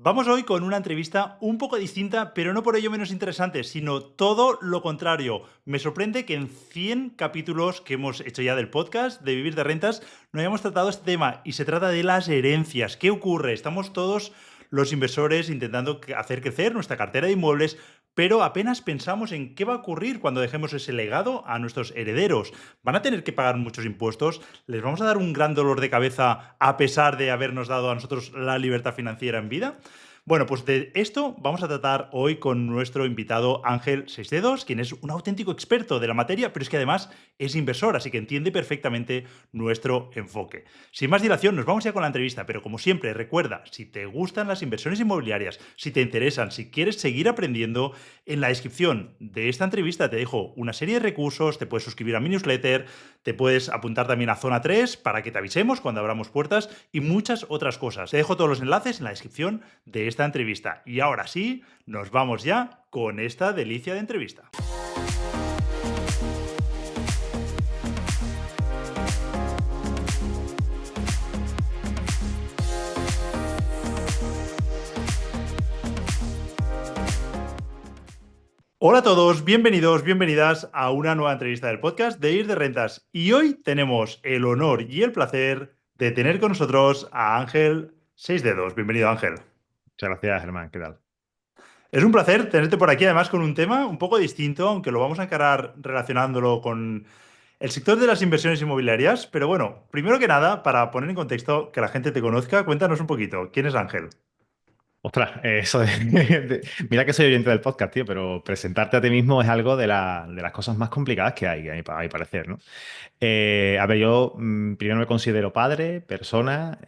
Vamos hoy con una entrevista un poco distinta, pero no por ello menos interesante, sino todo lo contrario. Me sorprende que en 100 capítulos que hemos hecho ya del podcast de Vivir de Rentas no hayamos tratado este tema y se trata de las herencias. ¿Qué ocurre? Estamos todos los inversores intentando hacer crecer nuestra cartera de inmuebles, pero apenas pensamos en qué va a ocurrir cuando dejemos ese legado a nuestros herederos. ¿Van a tener que pagar muchos impuestos? ¿Les vamos a dar un gran dolor de cabeza a pesar de habernos dado a nosotros la libertad financiera en vida? Bueno, pues de esto vamos a tratar hoy con nuestro invitado Ángel Seisdedos, quien es un auténtico experto de la materia, pero es que además es inversor, así que entiende perfectamente nuestro enfoque. Sin más dilación, nos vamos ya con la entrevista, pero como siempre, recuerda, si te gustan las inversiones inmobiliarias, si te interesan, si quieres seguir aprendiendo, en la descripción de esta entrevista te dejo una serie de recursos, te puedes suscribir a mi newsletter, te puedes apuntar también a Zona 3 para que te avisemos cuando abramos puertas y muchas otras cosas. Te dejo todos los enlaces en la descripción de esta entrevista. Y ahora sí, nos vamos ya con esta delicia de entrevista. Hola a todos, bienvenidos, bienvenidas a una nueva entrevista del podcast de Ir de Rentas. Y hoy tenemos el honor y el placer de tener con nosotros a Ángel Seisdedos. Bienvenido, Ángel. Muchas gracias, Germán. ¿Qué tal? Es un placer tenerte por aquí, además con un tema un poco distinto, aunque lo vamos a encarar relacionándolo con el sector de las inversiones inmobiliarias. Pero bueno, primero que nada, para poner en contexto que la gente te conozca, cuéntanos un poquito, ¿quién es Ángel? Ostras, eso de, mira que soy oyente del podcast, tío, pero presentarte a ti mismo es algo de las cosas más complicadas que hay, a mi parecer, ¿no? A ver, yo primero me considero padre, persona,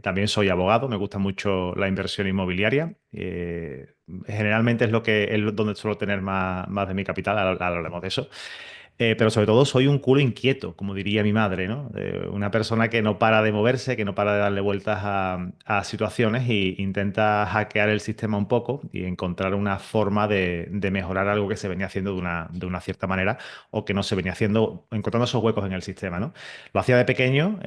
también soy abogado, me gusta mucho la inversión inmobiliaria. Generalmente es donde suelo tener más de mi capital, ahora hablemos de eso. Pero sobre todo soy un culo inquieto, como diría mi madre, ¿no? Una persona que no para de moverse, que no para de darle vueltas a situaciones e intenta hackear el sistema un poco y encontrar una forma de mejorar algo que se venía haciendo de una cierta manera o que no se venía haciendo, encontrando esos huecos en el sistema, ¿no? Lo hacía de pequeño,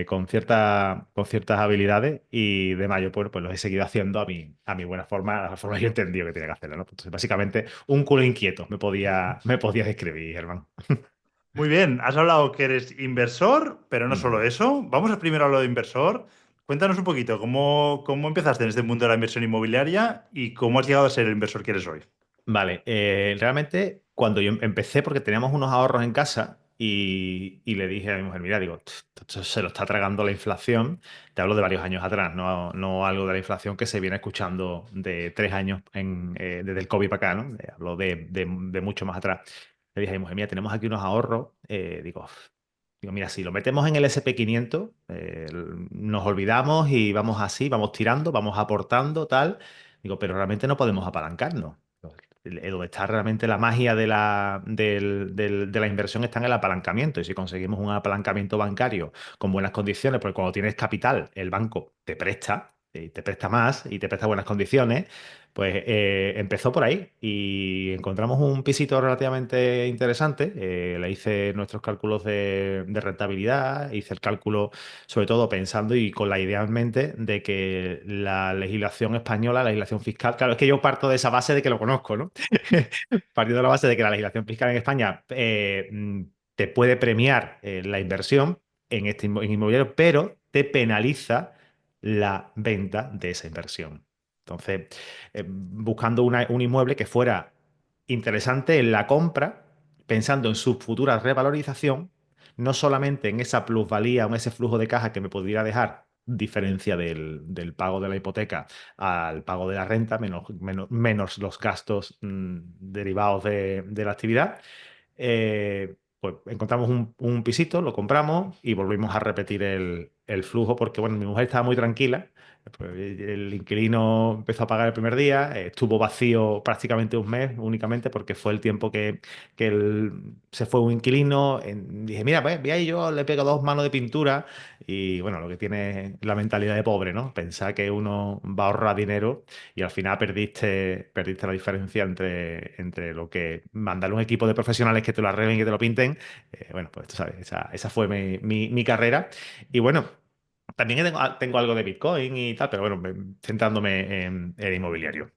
con ciertas habilidades y de mayo pues lo he seguido haciendo a mi buena forma, a la forma que yo entendí que tenía que hacerlo, ¿no? Entonces, básicamente, un culo inquieto me podía describir, hermano. Muy bien, has hablado que eres inversor, pero no solo Ujú. eso. Vamos a primero a lo de inversor. Cuéntanos un poquito, ¿cómo empezaste en este mundo de la inversión inmobiliaria y cómo has llegado a ser el inversor que eres hoy? Vale, realmente cuando yo empecé, porque teníamos unos ahorros en casa y le dije a mi mujer, mira, digo, Esto se lo está tragando la inflación, te hablo de varios años atrás, no algo de la inflación que se viene escuchando de 3 años desde el COVID para acá, ¿no? Hablo de mucho más atrás. Le dije a mi mujer, mira, tenemos aquí unos ahorros, digo, mira, si lo metemos en el SP500, nos olvidamos y vamos así, vamos tirando, vamos aportando, tal. Digo, pero realmente no podemos apalancarnos. Donde está realmente la magia de la inversión está en el apalancamiento. Y si conseguimos un apalancamiento bancario con buenas condiciones, porque cuando tienes capital, el banco te presta, y te presta más y te presta buenas condiciones, pues empezó por ahí y encontramos un pisito relativamente interesante. Le hice nuestros cálculos de rentabilidad, hice el cálculo sobre todo pensando y con la idea en mente de que la legislación española, la legislación fiscal, claro, es que yo parto de esa base de que lo conozco, ¿no? Partiendo de la base de que la legislación fiscal en España te puede premiar la inversión en inmobiliario, pero te penaliza la venta de esa inversión. Entonces, buscando un inmueble que fuera interesante en la compra, pensando en su futura revalorización, no solamente en esa plusvalía o en ese flujo de caja que me pudiera dejar diferencia del pago de la hipoteca al pago de la renta, menos los gastos derivados de la actividad. Pues encontramos un pisito, lo compramos y volvimos a repetir el flujo porque, bueno, mi mujer estaba muy tranquila. Pues el inquilino empezó a pagar el primer día, estuvo vacío prácticamente un mes únicamente porque fue el tiempo que se fue un inquilino. Dije, mira, pues voy ahí yo, le pego 2 manos de pintura y bueno, lo que tiene es la mentalidad de pobre, ¿no? Pensar que uno va a ahorrar dinero y al final perdiste la diferencia entre lo que mandar un equipo de profesionales que te lo arreglen y que te lo pinten. Bueno, pues tú sabes, esa fue mi carrera. Y bueno. también tengo algo de Bitcoin y tal, pero bueno, centrándome en inmobiliario.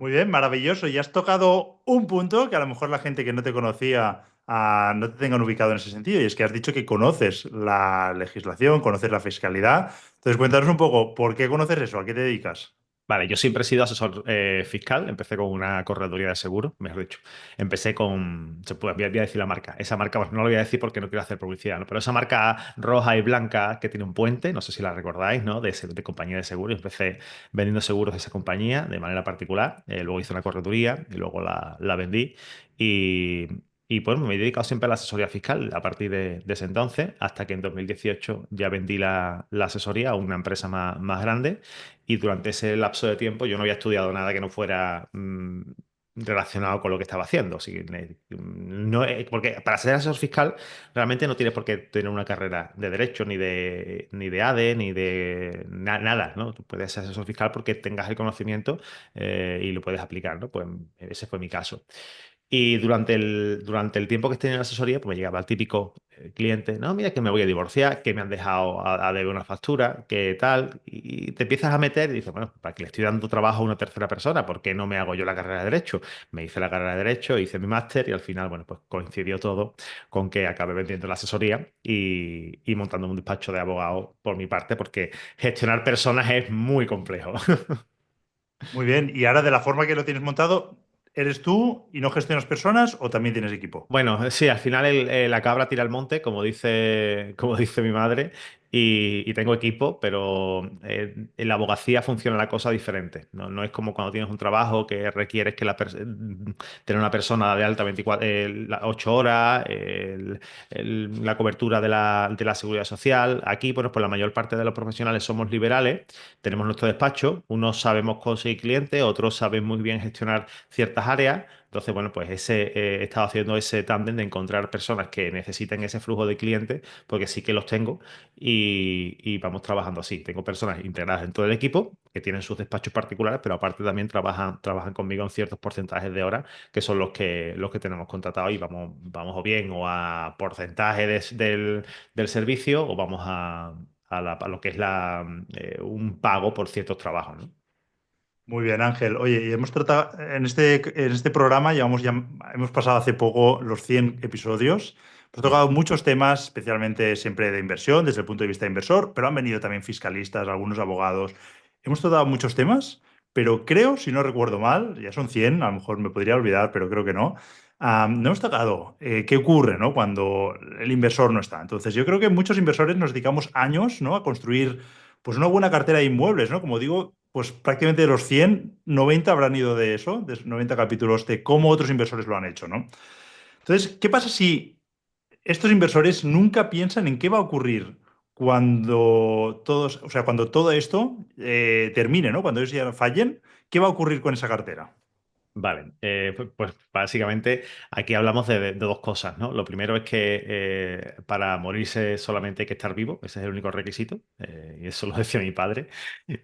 Muy bien, maravilloso. Y has tocado un punto que a lo mejor la gente que no te conocía no te tengan ubicado en ese sentido. Y es que has dicho que conoces la legislación, conoces la fiscalidad. Entonces, cuéntanos un poco, ¿por qué conoces eso? ¿A qué te dedicas? Vale, yo siempre he sido asesor fiscal. Empecé con una correduría de seguros, mejor dicho. Empecé con, voy a decir la marca. Esa marca, bueno, no lo voy a decir porque no quiero hacer publicidad, ¿no? Pero esa marca roja y blanca que tiene un puente, no sé si la recordáis, ¿no? De compañía de seguros. Empecé vendiendo seguros de esa compañía de manera particular. Luego hice una correduría y luego la vendí. Y, y pues me he dedicado siempre a la asesoría fiscal a partir de ese entonces, hasta que en 2018 ya vendí la asesoría a una empresa más grande. Y durante ese lapso de tiempo yo no había estudiado nada que no fuera relacionado con lo que estaba haciendo. Así que, no, porque para ser asesor fiscal realmente no tienes por qué tener una carrera de derecho, ni de ADE, ni de nada, ¿no? Tú puedes ser asesor fiscal porque tengas el conocimiento y lo puedes aplicar, ¿no? Pues ese fue mi caso. Y durante el tiempo que estoy en la asesoría, pues me llegaba el típico cliente, no, mira que me voy a divorciar, que me han dejado a deber una factura, que tal, y te empiezas a meter y dices, bueno, ¿para qué le estoy dando trabajo a una tercera persona? ¿Por qué no me hago yo la carrera de Derecho? Me hice la carrera de Derecho, hice mi máster y al final, bueno, pues coincidió todo con que acabé vendiendo la asesoría y montando un despacho de abogado por mi parte, porque gestionar personas es muy complejo. Muy bien. Y ahora, de la forma que lo tienes montado, ¿eres tú y no gestionas personas o también tienes equipo? Bueno, sí, al final la cabra tira al monte, como dice mi madre, y tengo equipo, pero en la abogacía funciona la cosa diferente. No, no es como cuando tienes un trabajo que requieres que tener una persona de alta 24, 8 horas, la cobertura de la seguridad social. Aquí, bueno, pues la mayor parte de los profesionales somos liberales, tenemos nuestro despacho, unos sabemos conseguir clientes, otros saben muy bien gestionar ciertas áreas. Entonces, bueno, pues he estado haciendo ese tándem de encontrar personas que necesiten ese flujo de clientes, porque sí que los tengo, y vamos trabajando así. Tengo personas integradas en todo el equipo que tienen sus despachos particulares, pero aparte también trabajan conmigo en ciertos porcentajes de horas, que son los que tenemos contratados y vamos o bien o a porcentaje del servicio o vamos a lo que es un pago por ciertos trabajos, ¿no? Muy bien, Ángel. Oye, y hemos tratado, en este programa hemos pasado hace poco los 100 episodios. Hemos Ujú. tocado muchos temas, especialmente siempre de inversión, desde el punto de vista de inversor, pero han venido también fiscalistas, algunos abogados. Hemos tratado muchos temas, pero creo, si no recuerdo mal, ya son 100, a lo mejor me podría olvidar, pero creo que no. No hemos tocado qué ocurre, ¿no? Cuando el inversor no está. Entonces, yo creo que muchos inversores nos dedicamos años, ¿no? A construir pues una buena cartera de inmuebles, ¿no? Como digo, pues prácticamente de los 100, 90 habrán ido de eso, de 90 capítulos de cómo otros inversores lo han hecho, ¿no? Entonces, ¿qué pasa si estos inversores nunca piensan en qué va a ocurrir cuando todos, o sea, cuando todo esto termine, ¿no? Cuando ellos ya fallen, ¿qué va a ocurrir con esa cartera? Vale, pues básicamente aquí hablamos de dos cosas, ¿no? Lo primero es que para morirse solamente hay que estar vivo, ese es el único requisito, y eso lo decía mi padre.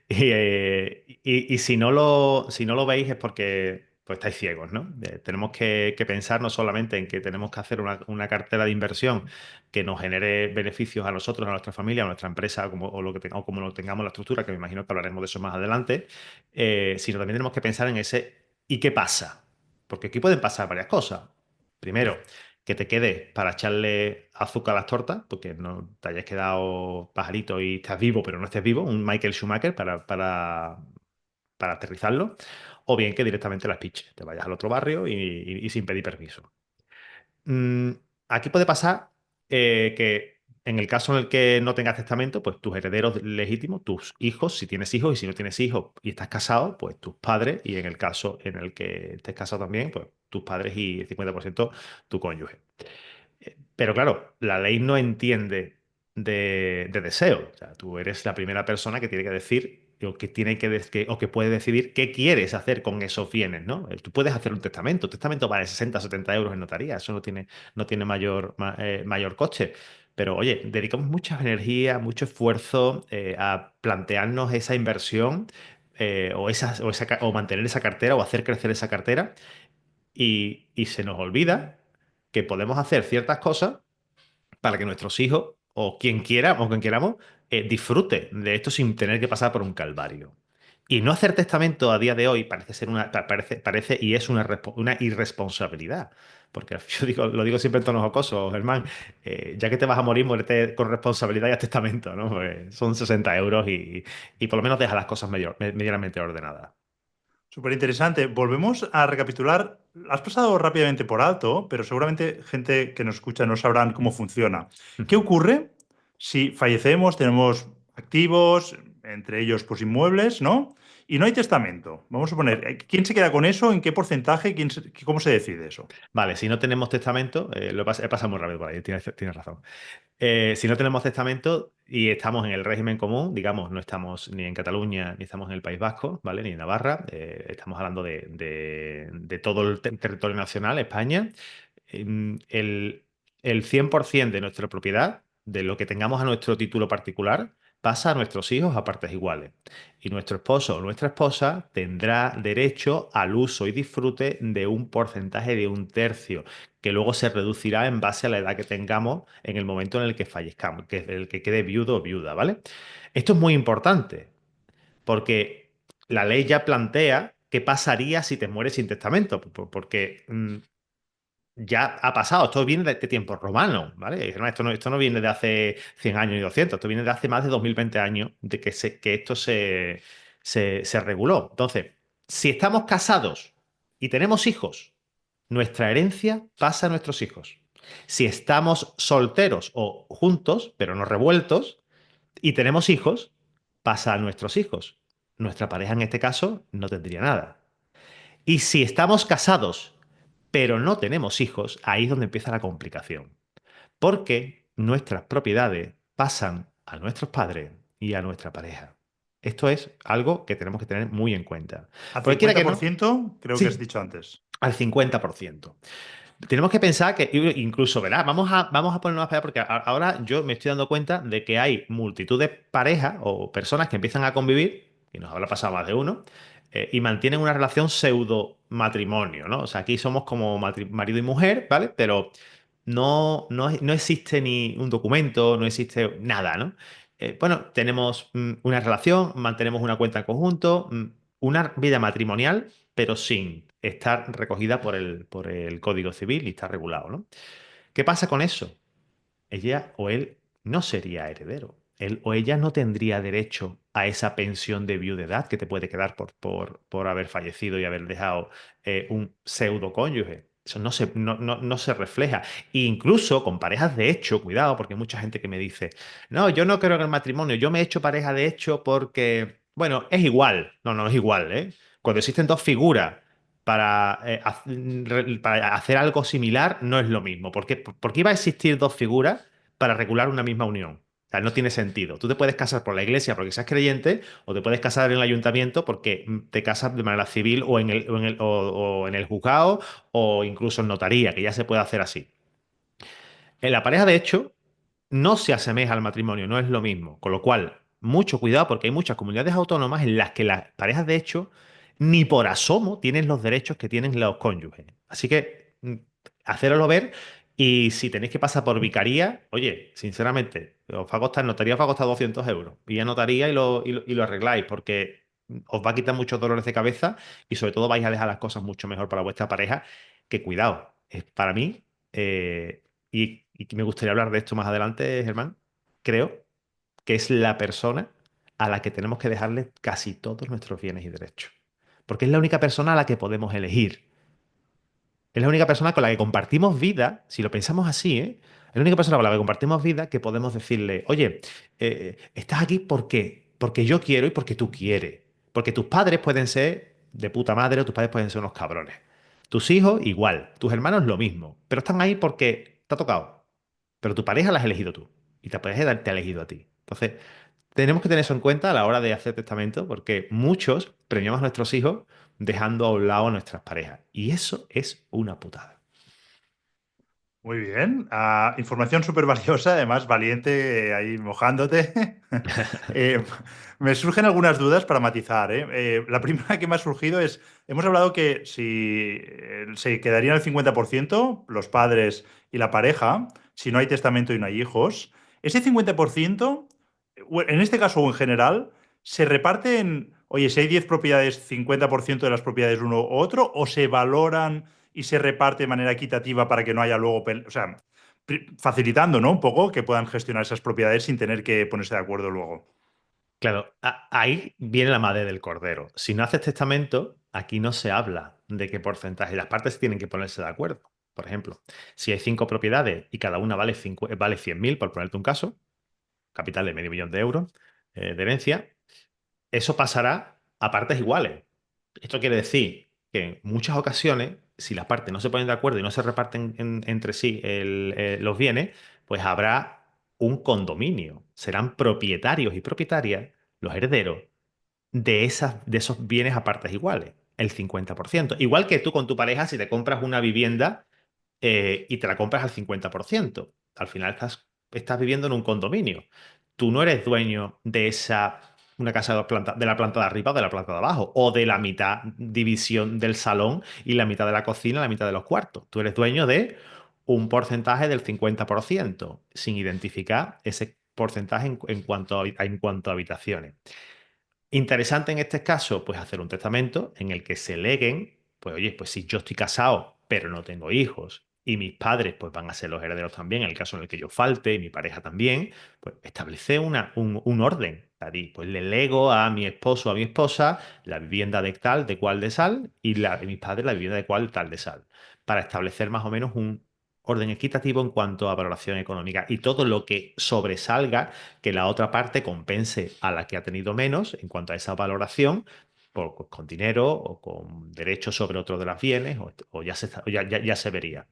Y si no lo veis es porque pues, estáis ciegos, ¿no? Tenemos que pensar no solamente en que tenemos que hacer una cartera de inversión que nos genere beneficios a nosotros, a nuestra familia, a nuestra empresa, o como lo tengamos la estructura, que me imagino que hablaremos de eso más adelante, sino también tenemos que pensar en ese ¿y qué pasa? Porque aquí pueden pasar varias cosas. Primero, que te quedes para echarle azúcar a las tortas, porque no te hayas quedado pajarito y estás vivo, pero no estés vivo, un Michael Schumacher para aterrizarlo, o bien que directamente las piches, te vayas al otro barrio y sin pedir permiso. Mm, Aquí puede pasar que en el caso en el que no tengas testamento, pues tus herederos legítimos, tus hijos, si tienes hijos, y si no tienes hijos y estás casado, pues tus padres, y en el caso en el que estés casado también, pues tus padres y el 50% tu cónyuge. Pero claro, la ley no entiende de deseo. O sea, tú eres la primera persona que tiene que decir o que tiene o que puede decidir qué quieres hacer con esos bienes, ¿no? Tú puedes hacer un testamento. Un testamento vale 60 70 euros en notaría. Eso no tiene mayor coste. Pero oye, dedicamos mucha energía, mucho esfuerzo a plantearnos esa inversión o mantener esa cartera o hacer crecer esa cartera y se nos olvida que podemos hacer ciertas cosas para que nuestros hijos o quien quiera o quien queramos disfrute de esto sin tener que pasar por un calvario. Y no hacer testamento a día de hoy parece ser parece y es una irresponsabilidad. Porque yo digo, lo digo siempre en tonos jocosos, Germán, ya que te vas a morir, muérete con responsabilidad y haz testamento, ¿no? Pues son 60 euros y por lo menos deja las cosas medianamente ordenadas. Súper interesante. Volvemos a recapitular. Has pasado rápidamente por alto, pero seguramente gente que nos escucha no sabrán cómo funciona. ¿Qué ocurre si fallecemos, tenemos activos, entre ellos pues inmuebles, ¿no? Y no hay testamento. Vamos a poner, ¿quién se queda con eso? ¿En qué porcentaje? ¿Cómo se decide eso? Vale, si no tenemos testamento, he pasado muy rápido por ahí, tienes razón. Si no tenemos testamento y estamos en el régimen común, digamos, no estamos ni en Cataluña ni estamos en el País Vasco, ¿vale? Ni en Navarra, estamos hablando de todo el territorio nacional, España, el, el 100% de nuestra propiedad, de lo que tengamos a nuestro título particular, pasa a nuestros hijos a partes iguales. Y nuestro esposo o nuestra esposa tendrá derecho al uso y disfrute de un porcentaje de un tercio, que luego se reducirá en base a la edad que tengamos en el momento en el que fallezcamos, que es el que quede viudo o viuda, ¿vale? Esto es muy importante, porque la ley ya plantea qué pasaría si te mueres sin testamento, porque ya ha pasado, esto viene de tiempos romanos, ¿vale? Y, esto no viene de hace 100 años y 200, esto viene de hace más de 2020 años de que esto se reguló. Entonces, si estamos casados y tenemos hijos, nuestra herencia pasa a nuestros hijos. Si estamos solteros o juntos, pero no revueltos, y tenemos hijos, pasa a nuestros hijos. Nuestra pareja en este caso no tendría nada. Y si estamos casados, pero no tenemos hijos, ahí es donde empieza la complicación. Porque nuestras propiedades pasan a nuestros padres y a nuestra pareja. Esto es algo que tenemos que tener muy en cuenta. Al Porque quiera cincuenta que por no, ciento, creo que has sí, dicho antes. al 50%. Tenemos que pensar que, incluso, ¿verdad? Vamos a ponernos a pensar, porque ahora yo me estoy dando cuenta de que hay multitud de parejas o personas que empiezan a convivir, y nos habrá pasado más de uno, y mantienen una relación pseudo matrimonio, ¿no? O sea, aquí somos como marido y mujer, ¿vale? Pero no existe ni un documento, no existe nada, ¿no? Bueno, tenemos una relación, mantenemos una cuenta en conjunto, una vida matrimonial, pero sin estar recogida por el Código Civil y estar regulado, ¿no? ¿Qué pasa con eso? Ella o él no sería heredero. Él o ella no tendría derecho a esa pensión de viudedad que te puede quedar por haber fallecido y haber dejado un pseudo cónyuge. Eso no se refleja. E incluso con parejas de hecho, cuidado, porque hay mucha gente que me dice, no, yo no creo en el matrimonio, yo me he hecho pareja de hecho porque, bueno, es igual. No, no es igual, ¿eh? Cuando existen dos figuras para hacer algo similar, no es lo mismo. ¿Por qué iba a existir dos figuras para regular una misma unión? O sea, no tiene sentido. Tú te puedes casar por la iglesia porque seas creyente o te puedes casar en el ayuntamiento porque te casas de manera civil o en el juzgado o incluso en notaría, que ya se puede hacer así. En la pareja, de hecho, no se asemeja al matrimonio, no es lo mismo. Con lo cual, mucho cuidado porque hay muchas comunidades autónomas en las que las parejas, de hecho, ni por asomo tienen los derechos que tienen los cónyuges. Así que, hacéroslo ver. Y si tenéis que pasar por vicaría, oye, sinceramente, os va a costar, notaría os va a costar 200 euros. Y a notaría y lo arregláis, porque os va a quitar muchos dolores de cabeza y sobre todo vais a dejar las cosas mucho mejor para vuestra pareja, que cuidado, es para mí, y me gustaría hablar de esto más adelante, Germán, creo que es la persona a la que tenemos que dejarle casi todos nuestros bienes y derechos. Porque es la única persona a la que podemos elegir. Es la única persona con la que compartimos vida, si lo pensamos así, ¿eh? Es la única persona con la que compartimos vida que podemos decirle, oye, estás aquí porque yo quiero y porque tú quieres. Porque tus padres pueden ser de puta madre o tus padres pueden ser unos cabrones. Tus hijos, igual. Tus hermanos, lo mismo. Pero están ahí porque te ha tocado. Pero tu pareja la has elegido tú. Y tu pareja te ha elegido a ti. Entonces, tenemos que tener eso en cuenta a la hora de hacer testamento, porque muchos premiamos a nuestros hijos dejando a un lado a nuestras parejas. Y eso es una putada. Muy bien. Información súper valiosa, además valiente ahí mojándote. Eh, Me surgen algunas dudas para matizar, ¿eh? La primera que me ha surgido es, hemos hablado que si se quedarían el 50% los padres y la pareja, si no hay testamento y no hay hijos, ese 50%, en este caso o en general, se reparten, oye, si hay 10 propiedades, 50% de las propiedades uno u otro, o se valoran y se reparte de manera equitativa para que no haya luego, o sea, facilitando, ¿no? Un poco que puedan gestionar esas propiedades sin tener que ponerse de acuerdo luego. Claro, ahí viene la madre del cordero. Si no haces testamento, aquí no se habla de qué porcentaje. Las partes tienen que ponerse de acuerdo. Por ejemplo, si hay 5 propiedades y cada una vale 100.000, por ponerte un caso, capital de medio millón de euros de herencia, eso pasará a partes iguales. Esto quiere decir que en muchas ocasiones, si las partes no se ponen de acuerdo y no se reparten entre sí los bienes, pues habrá un condominio. Serán propietarios y propietarias, los herederos, de esos bienes a partes iguales, el 50%. Igual que tú con tu pareja, si te compras una vivienda y te la compras al 50%. Al final estás viviendo en un condominio. Tú no eres dueño de una casa de la planta de arriba o de la planta de abajo, o de la mitad división del salón y la mitad de la cocina, la mitad de los cuartos. Tú eres dueño de un porcentaje del 50%, sin identificar ese porcentaje en cuanto a habitaciones. Interesante en este caso, pues hacer un testamento en el que se leguen, pues oye, pues si yo estoy casado, pero no tengo hijos, y mis padres pues van a ser los herederos también, en el caso en el que yo falte, y mi pareja también, pues establece un orden. Pues le lego a mi esposo o a mi esposa la vivienda de tal, de cual de sal, y la de mis padres la vivienda de cual tal de sal, para establecer más o menos un orden equitativo en cuanto a valoración económica. Y todo lo que sobresalga que la otra parte compense a la que ha tenido menos en cuanto a esa valoración, con dinero o con derechos sobre otro de los bienes, o ya se vería.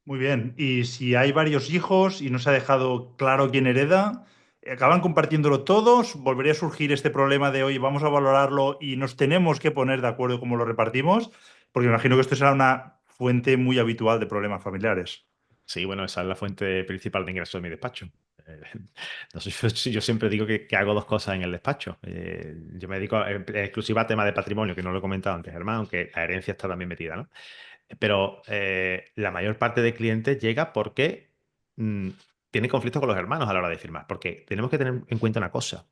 Muy bien. Y si hay varios hijos y no se ha dejado claro quién hereda, acaban compartiéndolo todos, volvería a surgir este problema de, oye, vamos a valorarlo y nos tenemos que poner de acuerdo cómo lo repartimos, porque me imagino que esto será una fuente muy habitual de problemas familiares. Sí, bueno, esa es la fuente principal de ingresos de mi despacho. Eh, no sé, yo siempre digo que hago dos cosas en el despacho. Yo me dedico en exclusiva a tema de patrimonio, que no lo he comentado antes, Germán, aunque la herencia está también metida, ¿no? Pero la mayor parte de clientes llega porque mm, tiene conflicto con los hermanos a la hora de firmar. Porque tenemos que tener en cuenta una cosa.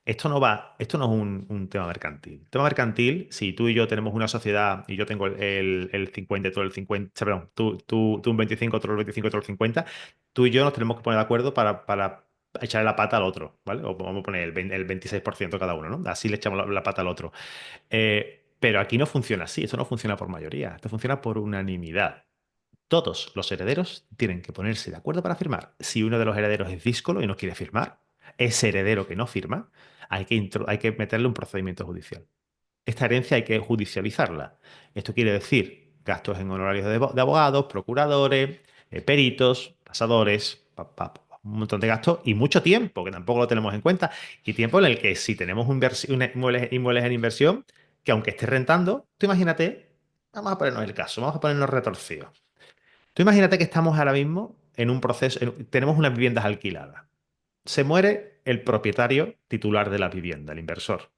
Esto no es un tema mercantil. El tema mercantil, si tú y yo tenemos una sociedad y yo tengo el 50 y tú el 50, perdón, tú un 25, otro el 25, otro el 50, tú y yo nos tenemos que poner de acuerdo para echarle la pata al otro, ¿vale? O vamos a poner el 26% cada uno, ¿no? Así le echamos la pata al otro. Pero aquí no funciona así, esto no funciona por mayoría, esto funciona por unanimidad. Todos los herederos tienen que ponerse de acuerdo para firmar. Si uno de los herederos es díscolo y no quiere firmar, ese heredero que no firma, hay que meterle un procedimiento judicial. Esta herencia hay que judicializarla. Esto quiere decir gastos en honorarios de abogados, procuradores, peritos, tasadores, un montón de gastos y mucho tiempo, que tampoco lo tenemos en cuenta, y tiempo en el que si tenemos inmuebles en inversión, que aunque esté rentando, tú imagínate, vamos a ponernos el caso, vamos a ponernos retorcidos. Tú imagínate que estamos ahora mismo en un proceso, tenemos unas viviendas alquiladas. Se muere el propietario titular de la vivienda, el inversor.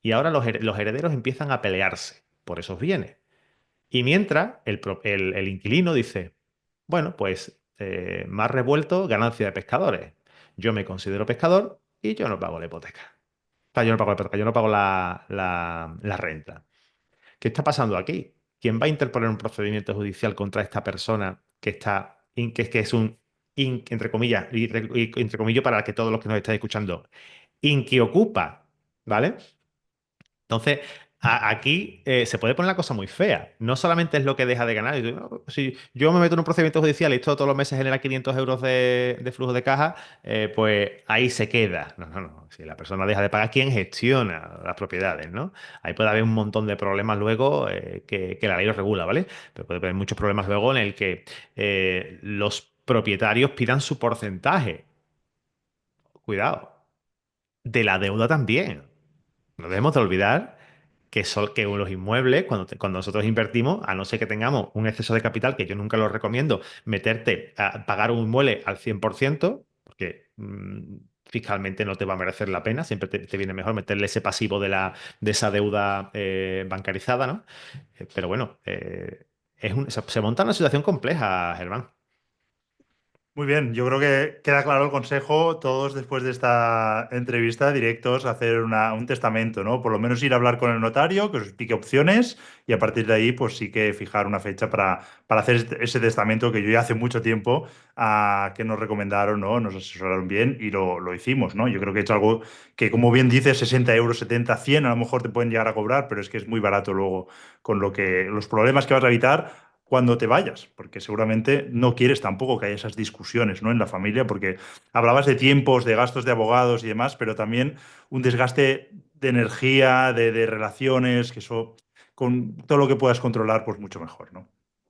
Y ahora los herederos empiezan a pelearse por esos bienes. Y mientras el inquilino dice, bueno, pues más revuelto, ganancia de pescadores. Yo me considero pescador y yo no pago la hipoteca. O sea, yo no pago la hipoteca, yo no pago la renta. ¿Qué está pasando aquí? ¿Quién va a interponer un procedimiento judicial contra esta persona que está, que es un, entre comillas, y entre comillas para que todos los que nos estáis escuchando, inquiocupa, ¿vale? Entonces, aquí se puede poner la cosa muy fea. No solamente es lo que deja de ganar. No, si yo me meto en un procedimiento judicial y esto todos los meses genera 500 euros de flujo de caja, pues ahí se queda. No, no, no. Si la persona deja de pagar, ¿quién gestiona las propiedades, no? Ahí puede haber un montón de problemas luego que la ley lo regula, ¿vale? Pero puede haber muchos problemas luego en el que los propietarios pidan su porcentaje. Cuidado. De la deuda también. No debemos de olvidar que los inmuebles, cuando nosotros invertimos, a no ser que tengamos un exceso de capital, que yo nunca lo recomiendo, meterte a pagar un inmueble al 100%, porque fiscalmente no te va a merecer la pena, siempre te viene mejor meterle ese pasivo de esa deuda bancarizada, ¿no? Pero bueno, se monta una situación compleja, Germán. Muy bien, yo creo que queda claro el consejo. Todos después de esta entrevista directos a hacer un testamento, ¿no? Por lo menos ir a hablar con el notario, que os explique opciones y a partir de ahí, pues sí que fijar una fecha para hacer ese testamento que yo ya hace mucho tiempo que nos recomendaron, ¿no? Nos asesoraron bien y lo hicimos, ¿no? Yo creo que he hecho algo que, como bien dices, 60 euros, 70, 100, a lo mejor te pueden llegar a cobrar, pero es que es muy barato luego con lo que los problemas que vas a evitar cuando te vayas, porque seguramente no quieres tampoco que haya esas discusiones, ¿no? En la familia, porque hablabas de tiempos, de gastos de abogados y demás, pero también un desgaste de energía, de relaciones, que eso, con todo lo que puedas controlar, pues mucho mejor, ¿no? Oye,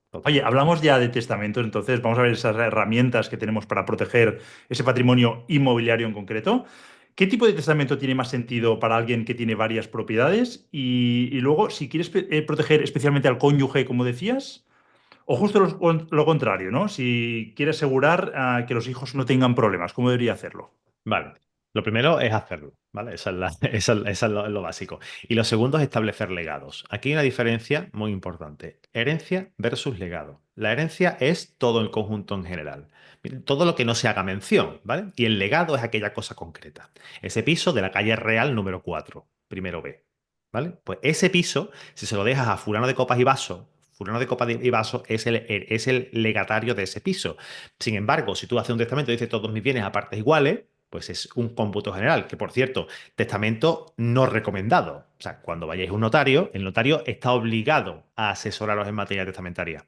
Totalmente. hablamos ya de testamentos, entonces vamos a ver esas herramientas que tenemos para proteger ese patrimonio inmobiliario en concreto. ¿Qué tipo de testamento tiene más sentido para alguien que tiene varias propiedades? Y luego, si quieres proteger especialmente al cónyuge, como decías, o justo lo contrario, ¿no? Si quiere asegurar que los hijos no tengan problemas, ¿cómo debería hacerlo? Vale. Lo primero es hacerlo, ¿vale? Esa es lo básico. Y lo segundo es establecer legados. Aquí hay una diferencia muy importante. Herencia versus legado. La herencia es todo el conjunto en general. Todo lo que no se haga mención, ¿vale? Y el legado es aquella cosa concreta. Ese piso de la calle Real número 4, primero B, ¿vale? Pues ese piso, si se lo dejas a fulano de copas y vasos, fulano de copas y vasos es el legatario de ese piso. Sin embargo, si tú haces un testamento y dices todos mis bienes a partes iguales, pues es un cómputo general, que por cierto, testamento no recomendado. O sea, cuando vayáis a un notario, el notario está obligado a asesoraros en materia testamentaria.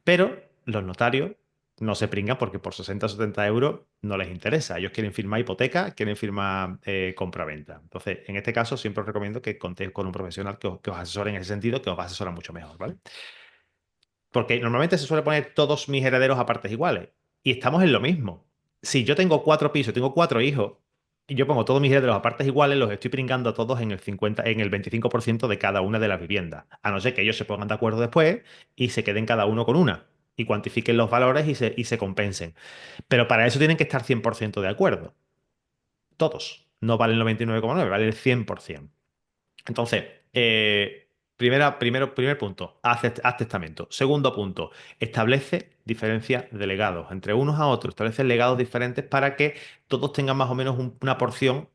Pero los notarios no se pringan porque por 60 o 70 euros no les interesa. Ellos quieren firmar hipoteca, quieren firmar compra-venta. Entonces, en este caso, siempre os recomiendo que contéis con un profesional que os asesore en ese sentido, que os va a asesorar mucho mejor, ¿vale? Porque normalmente se suele poner todos mis herederos a partes iguales. Y estamos en lo mismo. Si yo tengo 4 pisos, tengo 4 hijos, y yo pongo todos mis herederos a partes iguales, los estoy pringando a todos en el 50, en el 25% de cada una de las viviendas. A no ser que ellos se pongan de acuerdo después y se queden cada uno con una. Y cuantifiquen los valores y se compensen. Pero para eso tienen que estar 100% de acuerdo. Todos. No vale el 99,9, vale el 100%. Entonces, primer punto, haz testamento. Segundo punto, establece diferencias de legados entre unos a otros, establece legados diferentes para que todos tengan más o menos una porción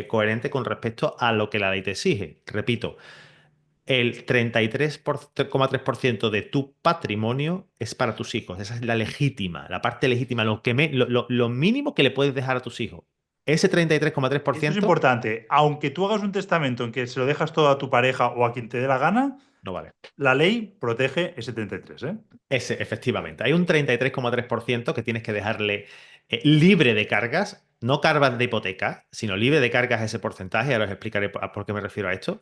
coherente con respecto a lo que la ley te exige. Repito, el 33,3% de tu patrimonio es para tus hijos. Esa es la legítima, la parte legítima, lo mínimo que le puedes dejar a tus hijos. Ese Esto es 33,3% importante. Aunque tú hagas un testamento en que se lo dejas todo a tu pareja o a quien te dé la gana, no vale. la ley protege ese 33, ¿eh? Ese, efectivamente. Hay un 33,3% que tienes que dejarle libre de cargas, no cargas de hipoteca, sino libre de cargas ese porcentaje. Ahora os explicaré por qué me refiero a esto.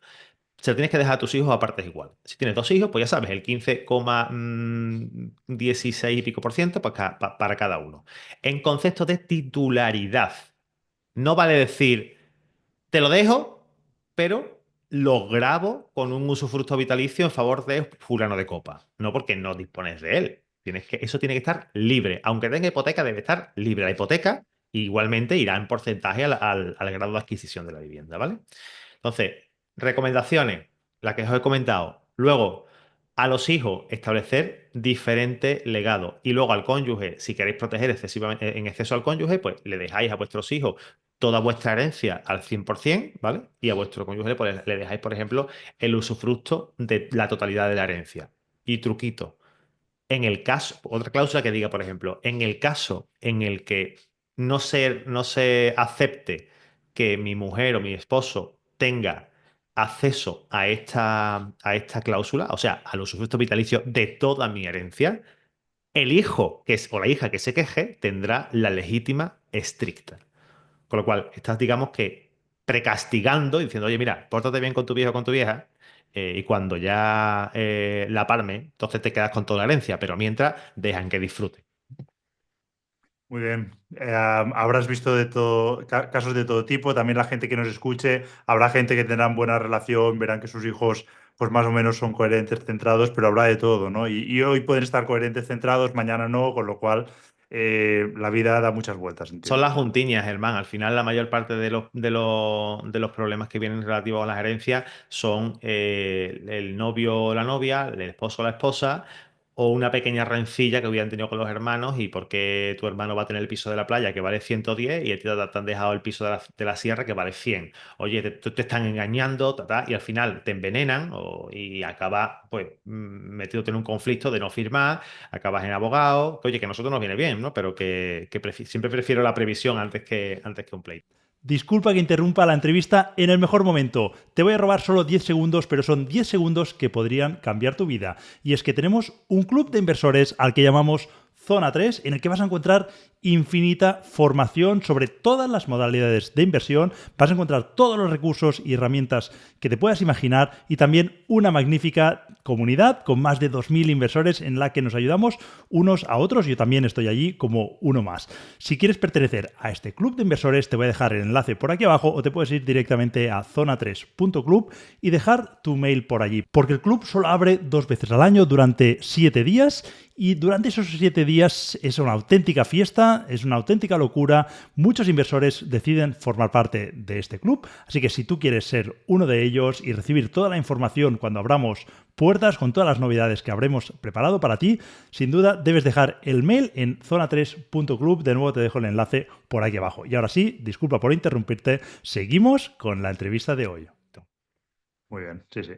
Se lo tienes que dejar a tus hijos a partes igual. Si tienes 2 hijos, pues ya sabes, el 15,16 y pico por ciento para cada uno. En concepto de titularidad, no vale decir te lo dejo, pero lo grabo con un usufructo vitalicio en favor de fulano de copa. No porque no dispones de él. Eso tiene que estar libre. Aunque tenga hipoteca, debe estar libre. La hipoteca igualmente irá en porcentaje al grado de adquisición de la vivienda, ¿vale? Entonces, recomendaciones, las que os he comentado. Luego, a los hijos, establecer diferentes legados. Y luego al cónyuge, si queréis proteger excesivamente, en exceso al cónyuge, pues le dejáis a vuestros hijos toda vuestra herencia al 100%, ¿vale? Y a vuestro cónyuge pues, le dejáis, por ejemplo, el usufructo de la totalidad de la herencia. Y truquito, en el caso, otra cláusula que diga, por ejemplo, en el caso en el que no se acepte que mi mujer o mi esposo tenga acceso a esta cláusula, o sea, al usufructo vitalicio de toda mi herencia, el hijo o la hija que se queje tendrá la legítima estricta. Con lo cual, estás, digamos que, precastigando, diciendo, oye, mira, pórtate bien con tu viejo o con tu vieja, y cuando ya la parme, entonces te quedas con toda la herencia, pero mientras, dejan que disfrute. Muy bien. Habrás visto de todo, casos de todo tipo. También la gente que nos escuche, habrá gente que tendrán buena relación, verán que sus hijos, pues más o menos son coherentes, centrados, pero habrá de todo, ¿no? Y hoy pueden estar coherentes, centrados, mañana no, con lo cual la vida da muchas vueltas, Son entiendo. las juntiñas, Germán. Al final, la mayor parte de los problemas que vienen relativos a las herencias son el novio o la novia, el esposo o la esposa, o una pequeña rencilla que hubieran tenido con los hermanos y por qué tu hermano va a tener el piso de la playa que vale 110 y a ti te han dejado el piso de la sierra que vale 100. Oye, te están engañando, y al final te envenenan y acabas pues metiéndote en un conflicto de no firmar, acabas en abogado, que, oye, que a nosotros nos viene bien, ¿no? Pero siempre prefiero la previsión antes que un pleito. Disculpa que interrumpa la entrevista en el mejor momento. Te voy a robar solo 10 segundos, pero son 10 segundos que podrían cambiar tu vida. Y es que tenemos un club de inversores al que llamamos Zona 3, en el que vas a encontrar infinita formación sobre todas las modalidades de inversión, vas a encontrar todos los recursos y herramientas que te puedas imaginar y también una magnífica comunidad con más de 2.000 inversores en la que nos ayudamos unos a otros. Yo también estoy allí como uno más. Si quieres pertenecer a este club de inversores, te voy a dejar el enlace por aquí abajo o te puedes ir directamente a zona3.club y dejar tu mail por allí, porque el club solo abre 2 veces al año durante 7 días y durante esos 7 días es una auténtica fiesta, es una auténtica locura. Muchos inversores deciden formar parte de este club, así que si tú quieres ser uno de ellos y recibir toda la información cuando abramos puertas con todas las novedades que habremos preparado para ti, sin duda debes dejar el mail en zona3.club. De nuevo te dejo el enlace por aquí abajo. Y ahora sí, disculpa por interrumpirte, seguimos con la entrevista de hoy. Muy bien, sí, sí.